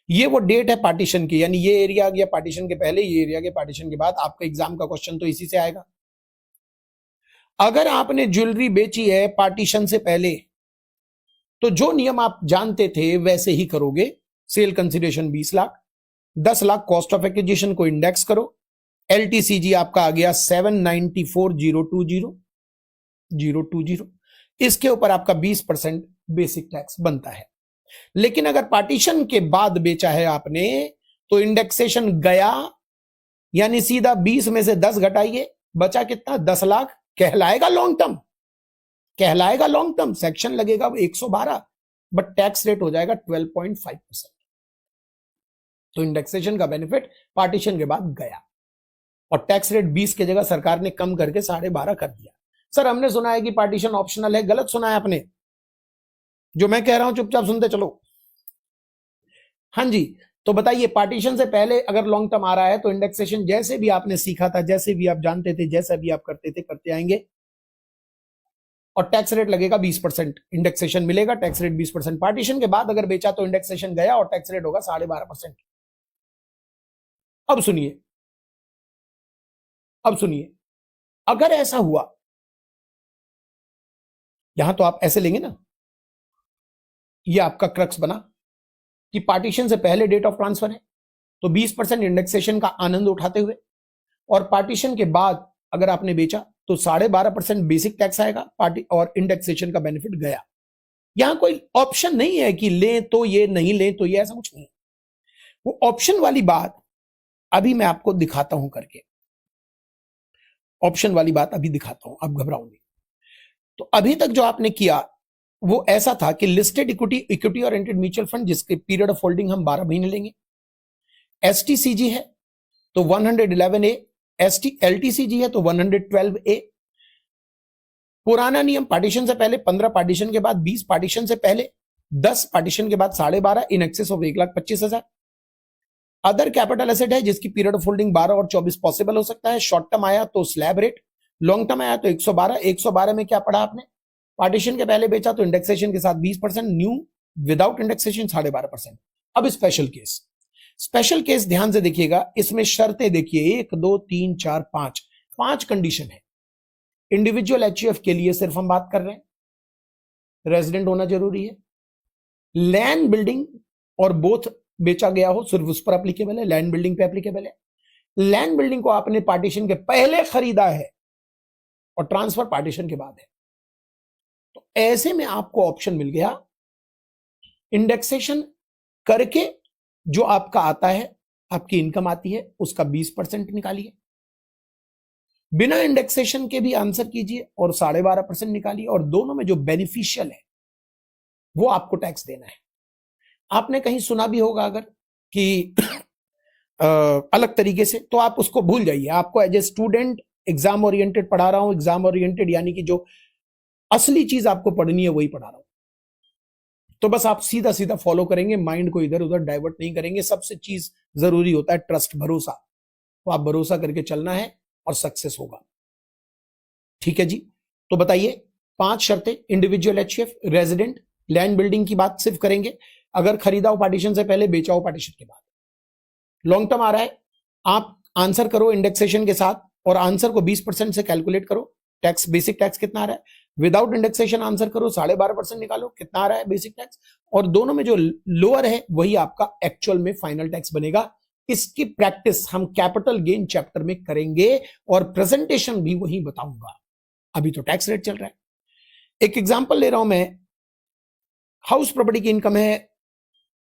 ये वो डेट है पार्टीशन की, यानी ये एरिया आ गया पार्टीशन के पहले, ये एरिया गया पार्टीशन के बाद। आपका एग्जाम का क्वेश्चन तो इसी से आएगा। अगर आपने ज्वेलरी बेची है पार्टीशन से पहले तो जो नियम आप जानते थे वैसे ही करोगे। Sale consideration 20 lakh, 10 lakh cost of acquisition को इंडेक्स करो। LTCG आपका आ गया 794,020। इसके ऊपर आपका 20% बेसिक टैक्स बनता है। लेकिन अगर पार्टीशन के बाद बेचा है आपने तो इंडेक्सेशन गया यानी सीधा 20 में से 10 घटाइए, बचा कितना? 10 लाख। कहलाएगा लॉन्ग टर्म, कहलाएगा लॉन्ग टर्म, सेक्शन लगेगा 112, बट टैक्स रेट हो जाएगा 12.5%। तो इंडेक्सेशन का बेनिफिट पार्टीशन के बाद गया और टैक्स रेट 20 की जगह सरकार ने कम करके 12.5 कर दिया। सर हमने सुना है कि पार्टीशन ऑप्शनल है, गलत सुना है आपने। जो मैं कह रहा हूं चुपचाप सुनते चलो। हाँ जी, तो बताइए पार्टीशन से पहले अगर लॉन्ग टर्म आ रहा है तो इंडेक्सेशन जैसे भी आपने सीखा था, जैसे भी आप जानते थे, जैसा भी आप करते थे, करते आएंगे और टैक्स रेट लगेगा 20%, इंडेक्सेशन मिलेगा, टैक्स रेट 20%। पार्टीशन के बाद अगर बेचा तो इंडेक्सेशन गया और टैक्स रेट होगा 12.5%। अब सुनिए, अब सुनिए, अगर ऐसा हुआ, यहां तो आप ऐसे लेंगे ना, ये आपका क्रक्स बना कि पार्टीशन से पहले डेट ऑफ ट्रांसफर है तो 20% इंडेक्सेशन का आनंद उठाते हुए, और पार्टीशन के बाद अगर आपने बेचा तो 12.5% बेसिक टैक्स आएगा, पार्टी और इंडेक्सेशन का बेनिफिट गया। यहां कोई ऑप्शन नहीं है कि लें तो ये, नहीं लें तो ये, ऐसा कुछ नहीं है। वो ऑप्शन वाली बात अभी मैं आपको दिखाता हूं करके, ऑप्शन वाली बात अभी दिखाता हूं, आप घबराओ नहीं। तो अभी तक जो आपने किया वो ऐसा था कि listed equity oriented mutual fund जिसके पीरियड ऑफ होल्डिंग हम 12 महीने लेंगे, एसटीसीजी है तो 111A, एलटीसीजी है तो 112A। पुराना नियम पार्टीशन से पहले 15, पार्टीशन के बाद 20, पार्टीशन से पहले 10, पार्टीशन के बाद 12.5, in excess of 1,25,000। Other capital asset है जिसकी पीरियड ऑफ होल्डिंग 12 और 24 पॉसिबल हो सकता है। शॉर्ट टर्म आया तो स्लैब रेट, लॉन्ग टर्म आया तो 112। 112 में क्या पढ़ा आपने? पार्टीशन के पहले बेचा तो इंडेक्सेशन के साथ 20%, न्यू विदाउट इंडेक्सेशन 12.5%। अब स्पेशल केस, स्पेशल केस ध्यान से देखिएगा, इसमें शर्तें देखिए 1 2 3 4 5, 5 कंडीशन है। इंडिविजुअल एचयूएफ के लिए सिर्फ हम बात कर रहे हैं, रेजिडेंट होना जरूरी है, लैंड बिल्डिंग और बोथ बेचा गया हो, सिर्फ उस पर एप्लीकेबल है, लैंड बिल्डिंग पे एप्लीकेबल है। लैंड बिल्डिंग को आपने पार्टीशन के पहले खरीदा है और ट्रांसफर पार्टीशन के बाद है, तो ऐसे में आपको ऑप्शन मिल गया, इंडेक्सेशन करके जो आपका आता है, आपकी इनकम आती है, उसका 20% निकालिए, बिना इंडेक्सेशन के भी आंसर कीजिए और 12.5% निकालिए, और दोनों में जो बेनिफिशियल है वो आपको टैक्स देना है। आपने कहीं सुना भी होगा अगर कि अलग तरीके से, तो आप उसको भूल जाइए। आपको as a student exam oriented पढ़ा रहा हूं, एग्जाम ओरिएंटेड यानी कि जो असली चीज आपको पढ़नी है वही पढ़ा रहा हूं, तो बस आप सीधा सीधा फॉलो करेंगे, माइंड को इधर उधर डाइवर्ट नहीं करेंगे। सबसे चीज जरूरी होता है ट्रस्ट, भरोसा, तो आप भरोसा करके चलना है और सक्सेस होगा। ठीक है जी, तो बताइए 5 शर्तें, individual HUF, resident, land building की बात सिर्फ करेंगे, अगर खरीदा हो पार्टीशन से पहले, बेचा हो पार्टीशन के बाद, लॉन्ग टर्म आ रहा है, आप आंसर करो इंडेक्सेशन के साथ और आंसर को 20% से कैलकुलेट करो, टैक्स बेसिक टैक्स कितना आ रहा है, विदाउट इंडेक्सेशन आंसर करो, 12.5% निकालो कितना आ रहा है बेसिक टैक्स, और दोनों में जो लोअर है वही आपका एक्चुअल में फाइनल टैक्स बनेगा। इसकी प्रैक्टिस हम कैपिटल गेन चैप्टर में करेंगे और प्रेजेंटेशन भी वही बताऊंगा। अभी तो टैक्स रेट चल रहा है। एक एग्जांपल ले रहा हूं मैं, हाउस प्रॉपर्टी की इनकम है,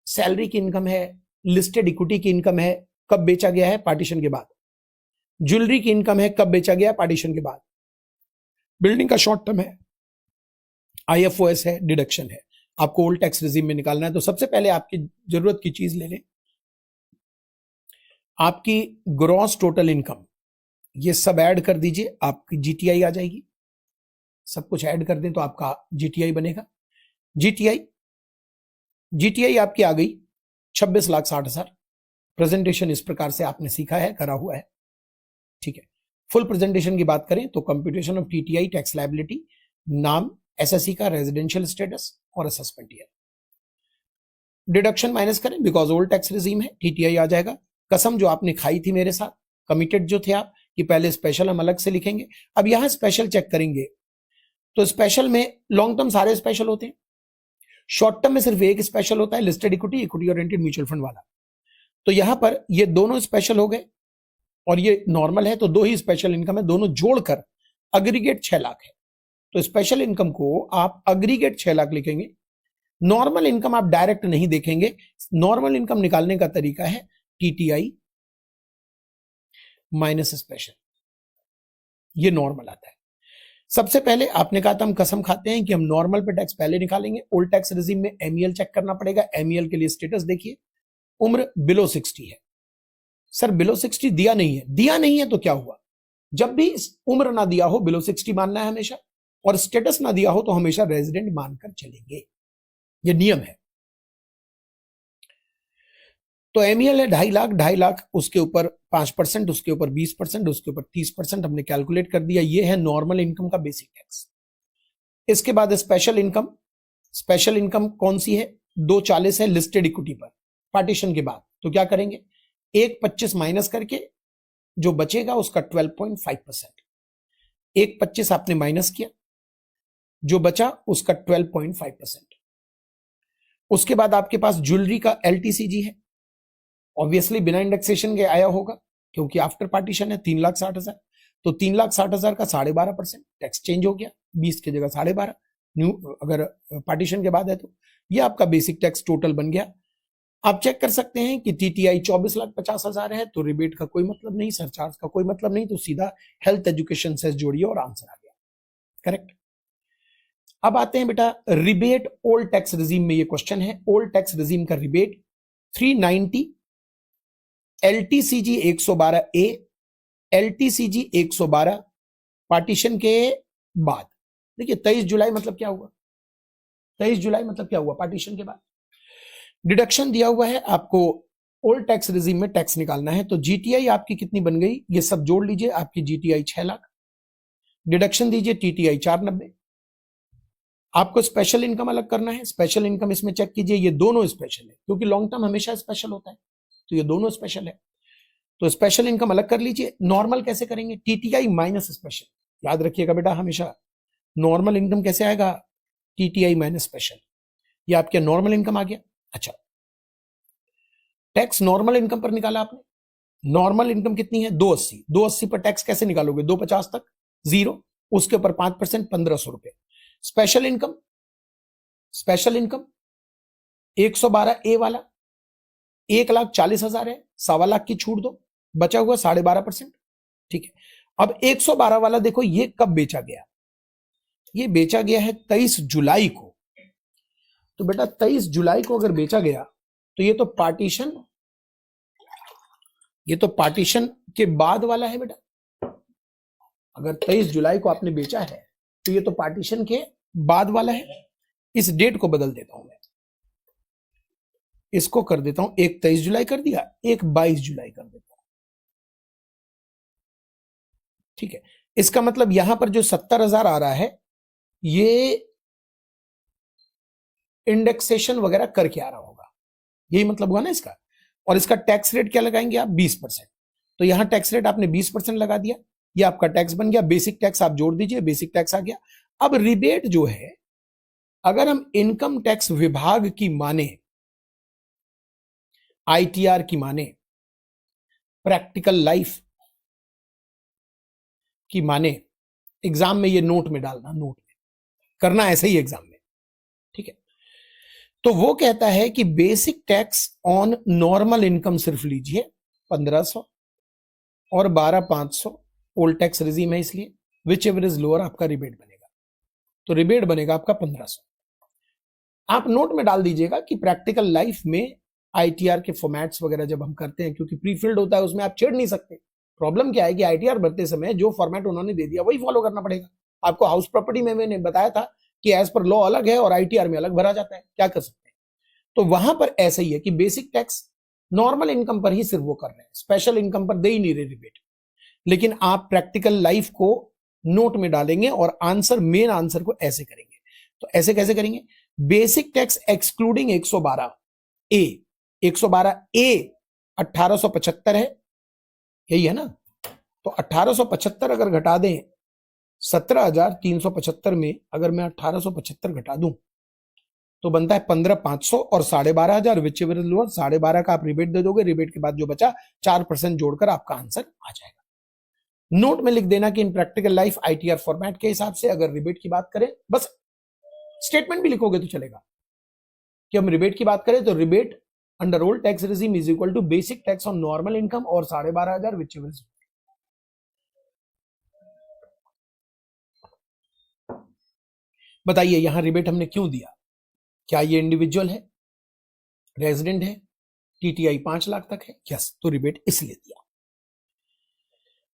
सैलरी की इनकम है, लिस्टेड इक्विटी की इनकम है, कब बेचा गया है? पार्टीशन के बाद। ज्वेलरी की इनकम है, कब बेचा गया? पार्टीशन के बाद। बिल्डिंग का शॉर्ट टर्म है, आईएफओएस है, डिडक्शन है, आपको ओल्ड टैक्स रिजीम में निकालना है। तो सबसे पहले आपकी जरूरत की चीज ले लें, आपकी ग्रॉस टोटल इनकम, ये सब ऐड कर दीजिए, आपकी जीटीआई आ जाएगी। सब कुछ ऐड कर दें तो आपका जीटीआई बनेगा। जीटीआई आपकी आ गई 26,60,000। प्रेजेंटेशन इस प्रकार से आपने सीखा है, करा हुआ है, ठीक है। फुल प्रेजेंटेशन की बात करें तो computation of TTI, tax liability, नाम, एसएससी का रेजिडेंशियल स्टेटस और असेसमेंट ईयर। डिडक्शन माइनस करें बिकॉज ओल्ड टैक्स रिजीम है, टीटीआई आ जाएगा। कसम जो आपने खाई थी मेरे साथ, कमिटेड जो थे आप कि पहले स्पेशल हम अलग से लिखेंगे, अब यहां स्पेशल चेक करेंगे तो स्पेशल में लॉन्ग टर्म सारे स्पेशल होते हैं, शॉर्ट टर्म में सिर्फ एक स्पेशल होता है, listed equity, equity oriented mutual fund वाला। तो यहां पर ये दोनों स्पेशल हो गए और ये नॉर्मल है, तो 2 ही स्पेशल इनकम है, दोनों जोड़कर अग्रीगेट 6 लाख है। तो स्पेशल इनकम को आप अग्रीगेट 6 लाख लिखेंगे। नॉर्मल इनकम आप डायरेक्ट नहीं देखेंगे, नॉर्मल इनकम निकालने का तरीका है टीटीआई माइनस स्पेशल, ये नॉर्मल आता है। सबसे पहले आपने कहा था हम कसम खाते हैं कि हम नॉर्मल पे टैक्स पहले निकालेंगे। ओल्ड टैक्स रिजीम में एमईएल चेक करना पड़ेगा। एमईएल के लिए स्टेटस देखिए, उम्र बिलो 60 है। सर बिलो 60 दिया नहीं है, दिया नहीं है तो क्या हुआ? जब भी उम्र ना दिया हो बिलो 60 मानना है हमेशा, और स्टेटस ना दिया हो तो हमेशा रेजिडेंट मानकर चलेंगे, ये नियम है। तो एमईएल है 2.5 लाख, 2.5 लाख उसके ऊपर 5%, उसके ऊपर 20%, उसके ऊपर 30% हमने कैलकुलेट कर दिया। ये है नॉर्मल इनकम का बेसिक टैक्स। इसके बाद स्पेशल इनकम। स्पेशल इनकम कौन सी है? 240 है लिस्टेड इक्विटी पर पार्टीशन के बाद। तो क्या करेंगे, 1.25 माइनस करके जो बचेगा उसका 12.5%। 1.25 आपने माइनस किया, जो बचा उसका 12.5%। उसके बाद आपके पास ज्वेलरी का एलटीसीजी है, ऑब्वियसली बिना इंडेक्सेशन के आया होगा क्योंकि आफ्टर पार्टीशन है। 3,60,000, तो 3,60,000 का 12.5% टैक्स चेंज हो गया, 20 की जगह 12.5 न्यू, अगर पार्टीशन के बाद है तो ये आपका बेसिक टैक्स टोटल बन गया। आप चेक कर सकते हैं कि टीटीआई 24,50,000 है, तो रिबेट का कोई मतलब नहीं, सरचार्ज का कोई मतलब नहीं, तो सीधा हेल्थ एजुकेशन सेस जोड़िए और आंसर आ गया, करेक्ट। अब आते हैं बेटा रिबेट ओल्ड टैक्स रिजीम में। ये क्वेश्चन है ओल्ड टैक्स रिजीम का रिबेट 390, एलटीसीजी 112 ए, एलटीसीजी 112 पार्टीशन के बाद। देखिए 23 जुलाई मतलब क्या हुआ? 23 जुलाई मतलब क्या हुआ? पार्टीशन के बाद। डिडक्शन दिया हुआ है आपको, ओल्ड टैक्स रिजीम में टैक्स निकालना है, तो जीटीआई आपकी कितनी बन गई? ये सब जोड़ लीजिए, आपकी जीटीआई 6 लाख, डिडक्शन दीजिए टीटीआई 490। आपको स्पेशल इनकम अलग करना है, स्पेशल इनकम इसमें चेक कीजिए, ये दोनों स्पेशल है क्योंकि लॉन्ग टर्म हमेशा स्पेशल होता है, तो ये दोनों स्पेशल है। तो स्पेशल इनकम अलग कर लीजिए। नॉर्मल कैसे करेंगे? टीटीआई माइनस स्पेशल, याद रखिएगा बेटा हमेशा नॉर्मल इनकम कैसे आएगा? TTI minus special. ये आपके नॉर्मल इनकम आ गया। अच्छा, टैक्स नॉर्मल इनकम पर निकाला आपने, नॉर्मल इनकम कितनी है? 280। 280 पर टैक्स कैसे निकालोगे? 250 तक जीरो, उसके ऊपर 5%, 1,500 रुपए। स्पेशल इनकम, स्पेशल इनकम 112 ए वाला 1,40,000 है, 1.25 लाख की छूट दो, बचा हुआ 12.5%, ठीक है। अब 112 वाला देखो ये कब बेचा गया? ये बेचा गया है 23 जुलाई को। तो बेटा 23 जुलाई को अगर बेचा गया तो ये तो पार्टीशन के बाद वाला है बेटा। अगर 23 जुलाई को आपने बेचा है तो ये तो पार्टीशन के बाद वाला है। इस डेट को बदल देता हूं मैं, इसको कर देता हूं, एक 23 जुलाई कर दिया, एक 22 जुलाई कर देता हूं, ठीक है। इसका मतलब यहां पर जो 70,000 आ रहा है ये इंडेक्सेशन वगैरह करके आ रहा होगा, यही मतलब हुआ ना इसका। और इसका टैक्स रेट क्या लगाएंगे आप? 20%। तो यहां टैक्स रेट आपने 20% लगा दिया, ये आपका टैक्स बन गया। बेसिक टैक्स आप जोड़ दीजिए, बेसिक टैक्स आ गया। अब रिबेट जो है, अगर हम इनकम टैक्स विभाग की माने, आईटीआर की माने, प्रैक्टिकल लाइफ की माने, एग्जाम में ये नोट में डालना, नोट में करना ऐसे ही एग्जाम में, ठीक है। तो वो कहता है कि basic tax on normal income सिर्फ लीजिए 1,500 और 12,500 ओल्ड टैक्स रिजीम है, इसलिए विच एवर इज लोअर आपका रिबेट बनेगा। तो रिबेट बनेगा आपका 1,500। आप नोट में डाल दीजिएगा कि प्रैक्टिकल लाइफ में आईटीआर के फॉर्मेट्स वगैरह जब हम करते हैं, क्योंकि प्री फिल्ड होता है उसमें आप छेड़ नहीं सकते। प्रॉब्लम क्या है कि आईटीआर भरते समय जो फॉर्मेट उन्होंने दे दिया वही फॉलो करना पड़ेगा। आपको हाउस प्रॉपर्टी में मैंने बताया था कि एज पर लॉ अलग है और आईटीआर में अलग भरा जाता है, क्या कर सकते हैं। तो वहां पर ऐसा ही है कि बेसिक टैक्स नॉर्मल इनकम पर ही सिर्फ वो कर रहे हैं, स्पेशल इनकम पर दे ही नहीं रहे रिबेट। लेकिन आप प्रैक्टिकल लाइफ को नोट में डालेंगे और आंसर, मेन आंसर को ऐसे करेंगे। तो ऐसे कैसे करेंगे? बेसिक टैक्स एक्सक्लूडिंग 112 ए, 112 ए 1875 है, यही है ना। तो 1875 अगर घटा दें 17,375 में, अगर मैं 1875 घटा दूं तो बनता है 15,500 और 12,500 विच एवर इज लोअर, 12,500 का आप रिबेट दे दोगे, रिबेट के बाद जो बचा 4% जोड़कर आपका आंसर आ जाएगा। नोट में लिख देना कि इन प्रैक्टिकल लाइफ आईटीआर फॉर्मेट के हिसाब से अगर रिबेट की बात करें, बस स्टेटमेंट भी लिखोगे तो चलेगा कि हम रिबेट की बात करें तो rebate under old tax regime is equal to basic tax on normal income और 12,500 विच एवर इज। बताइए यहां रिबेट हमने क्यों दिया? क्या ये इंडिविजुअल है, रेजिडेंट है, टीटीआई 5 लाख तक है? यस, तो रिबेट इसलिए दिया।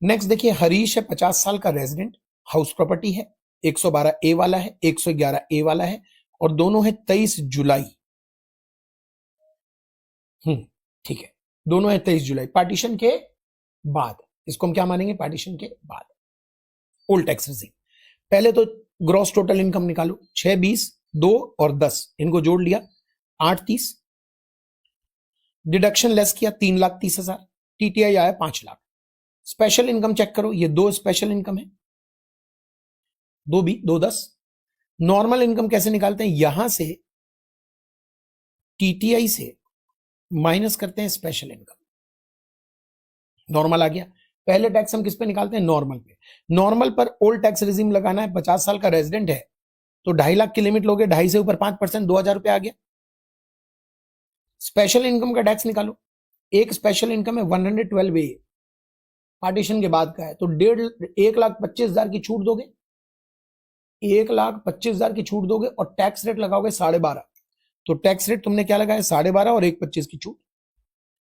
नेक्स्ट देखिए, हरीश है 50 साल का रेजिडेंट, हाउस प्रॉपर्टी है, 112 ए वाला है, 111 ए वाला है, और दोनों है 23 जुलाई। ठीक है, दोनों है 23 जुलाई, पार्टीशन के बाद। इसको हम क्या मानेंगे? पार्टीशन के बाद, ओल्ड टैक्स रिजीम। पहले तो ग्रॉस टोटल इनकम निकालो, 6, 20, 2 और 10, इनको जोड़ लिया 8, 30, डिडक्शन लेस किया 3,30,000, टीटीआई आया 5 लाख। स्पेशल इनकम चेक करो, ये 2 स्पेशल इनकम है, 2 भी 2, 10। नॉर्मल इनकम कैसे निकालते हैं? यहां से टीटीआई से माइनस करते हैं स्पेशल इनकम, नॉर्मल आ गया। पहले टैक्स हम किस पे निकालते हैं? नॉर्मल पे। नॉर्मल पर ओल्ड टैक्स रिजीम लगाना है, 50 साल का रेजिडेंट है तो 2.5 लाख की लिमिट लोगे, 2.5 से ऊपर 5%, 2,000 रुपए आ गया। स्पेशल इनकम का टैक्स निकालो, एक स्पेशल इनकम है 112 ए, पार्टीशन के बाद का है, तो 1,25,000 की छूट दोगे, 1,25,000 की छूट दोगे और टैक्स रेट लगाओगे 12.5। तो टैक्स रेट तुमने क्या लगाया? 12.5 और 1,25 की छूट,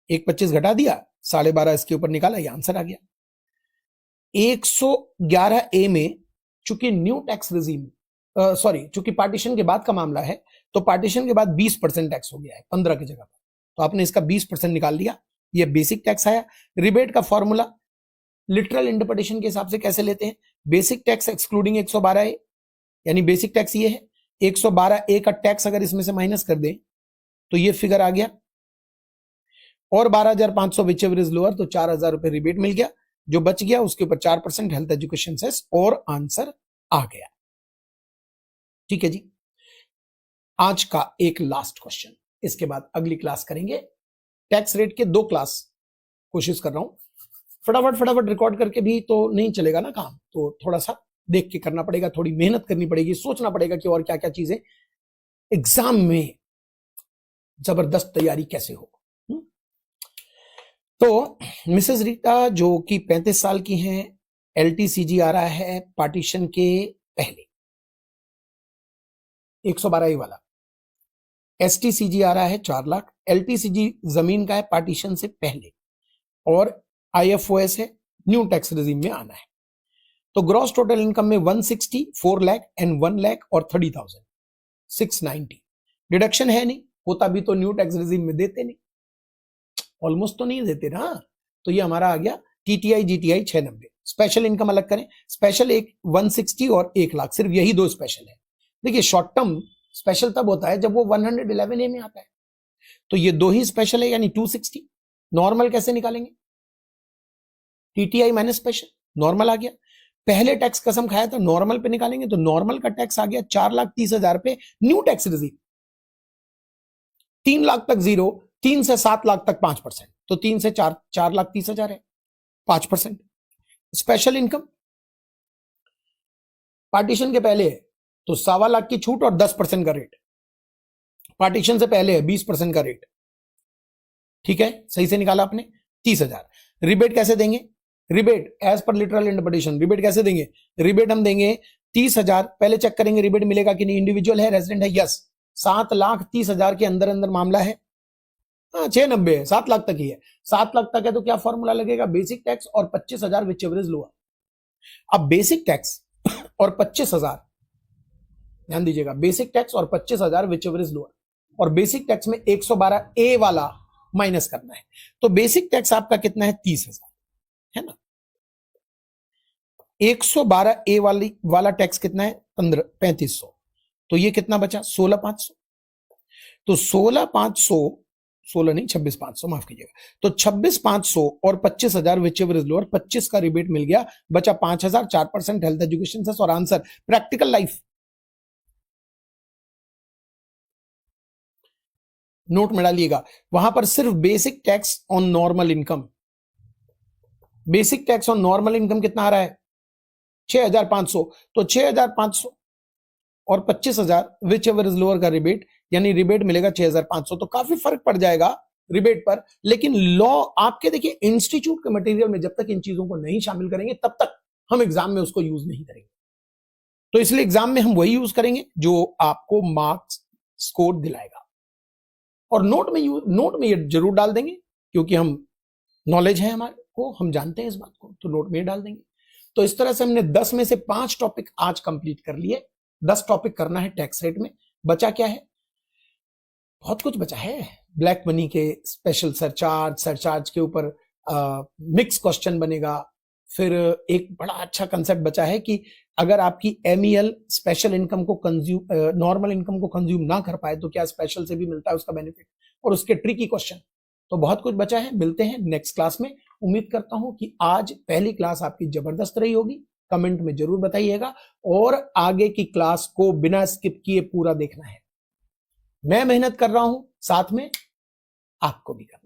1,25 घटा दिया, 12.5 इसके ऊपर निकाला, ये आंसर आ गया। 111 ए में चूंकि न्यू टैक्स रिजीम, चूंकि पार्टीशन के बाद का मामला है, तो पार्टीशन के बाद 20% टैक्स हो गया है 15 की जगह पर, तो आपने इसका 20% निकाल लिया, ये बेसिक टैक्स आया। रिबेट का फॉर्मूला लिटरल इंटरप्रिटेशन के हिसाब से कैसे लेते हैं? बेसिक टैक्स एक्सक्लूडिंग 112 ए, यानी बेसिक टैक्स ये है, 112 ए का टैक्स अगर इसमें से माइनस कर दें तो ये फिगर आ गया, और 12,500 विच एवर इज लोअर, तो 4,000 रुपए रिबेट मिल गया, जो बच गया उसके ऊपर 4% हेल्थ एजुकेशन सेस, और आंसर आ गया। ठीक है जी, आज का एक लास्ट क्वेश्चन, इसके बाद अगली क्लास करेंगे टैक्स रेट के 2 क्लास। कोशिश कर रहा हूं फटाफट रिकॉर्ड करके भी तो नहीं चलेगा ना काम, तो थोड़ा सा देख के करना पड़ेगा, थोड़ी मेहनत करनी पड़ेगी, सोचना पड़ेगा कि और क्या क्या चीजें एग्जाम में जबरदस्त तैयारी कैसे हो। तो मिसेस रीटा जो कि 35 साल की हैं, एलटीसीजी आ रहा है पार्टीशन के पहले 112 वाला, एसटीसीजी आ रहा है 4 लाख, एलटीसीजी जमीन का है पार्टीशन से पहले, और आईएफओएस है न्यू टैक्स रिजीम में आना है। तो ग्रॉस टोटल इनकम में 160, 4 लाख एंड 1 लाख और 30,000, 690। डिडक्शन है नहीं, होता भी तो न्यू टैक्स रिजीम में देते नहीं, ऑलमोस्ट तो नहीं देते ना, तो ये हमारा आ गया टीटीआई जीटीआई 690। स्पेशल इनकम अलग करें, स्पेशल एक 160 और 1 लाख, सिर्फ यही 2 स्पेशल है। देखिए शॉर्ट टर्म स्पेशल तब होता है जब वो 111 ए में आता है, तो ये 2 ही स्पेशल है यानी 260। नॉर्मल कैसे निकालेंगे? टीटीआई माइनस स्पेशल, नॉर्मल आ गया। पहले टैक्स कसम खाया था, नॉर्मल पे निकालेंगे तो नॉर्मल का टैक्स आ गया 4,30,000 पे, न्यू टैक्स रिजीम 3 लाख तक 0, 3 से 7 लाख तक 5%, तो 3 से 4,30,000 है, 5%। स्पेशल इनकम पार्टीशन के पहले है तो 1.25 लाख की छूट और 10% का रेट, पार्टीशन से पहले है 20% का रेट। ठीक है, सही से निकाला आपने, 30,000। रिबेट कैसे देंगे? Rebate as per literal interpretation rebate कैसे देंगे? रिबेट हम देंगे 30,000, पहले चेक करेंगे रिबेट मिलेगा कि नहीं, इंडिविजुअल है, रेजिडेंट है, यस, 7,30,000 के अंदर अंदर मामला है, 690 है, 7 लाख तक ही है, 7 लाख तक है तो क्या फॉर्मूला लगेगा? बेसिक टैक्स और 25,000 विच एवर इज लोअर। अब बेसिक टैक्स और 25,000, ध्यान दीजिएगा, बेसिक टैक्स और 25,000 विच एवर इज लोअर, और बेसिक टैक्स में 112 ए वाला माइनस करना है, तो बेसिक टैक्स आपका कितना है? 30,000 है ना। 112 ए वाला टैक्स कितना है? 3500, तो ये कितना बचा? 16,500। तो 16,500 नहीं 26,500, माफ कीजिएगा, तो 26,500 और 25,000 विच एवर इज लोअर, 25 का रिबेट मिल गया, बचा 5,000, 4% हेल्थ एजुकेशन सेस, और आंसर प्रैक्टिकल लाइफ। नोट में डालिएगा, वहां पर सिर्फ basic tax on normal income, basic tax on normal income कितना आ रहा है? 6,500, तो 6,500 और 25,000 विच एवर इज लोअर का रिबेट, यानी रिबेट मिलेगा 6,500, तो काफी फर्क पड़ जाएगा रिबेट पर। लेकिन लॉ आपके देखिए इंस्टीट्यूट के मटेरियल में जब तक इन चीजों को नहीं शामिल करेंगे तब तक हम एग्जाम में उसको यूज नहीं करेंगे। तो इसलिए एग्जाम में हम वही यूज करेंगे जो आपको मार्क्स स्कोर दिलाएगा। और नोट में ये जरूर डाल देंगे, क्योंकि हम नॉलेज है हमारे को, हम जानते हैं इस बात को, तो नोट में ये डाल देंगे। तो इस तरह से हमने 10 में से 5 टॉपिक आज कंप्लीट कर लिए। 10 टॉपिक करना है टैक्स रेट में। बचा क्या है? बहुत कुछ बचा है। ब्लैक मनी के स्पेशल सरचार्ज के ऊपर मिक्स क्वेश्चन बनेगा। फिर एक बड़ा अच्छा कंसेप्ट बचा है कि अगर आपकी एमईएल स्पेशल इनकम को कंज्यूम नॉर्मल इनकम को कंज्यूम ना कर पाए तो क्या स्पेशल से भी मिलता है उसका बेनिफिट, और उसके ट्रिकी क्वेश्चन। तो बहुत कुछ बचा है। मिलते हैं नेक्स्ट क्लास में। उम्मीद करता हूं कि आज पहली क्लास आपकी जबरदस्त रही होगी। कमेंट में जरूर बताइएगा, और आगे की क्लास को बिना स्किप किए पूरा देखना है। मैं मेहनत कर रहा हूं, साथ में आपको भी करना।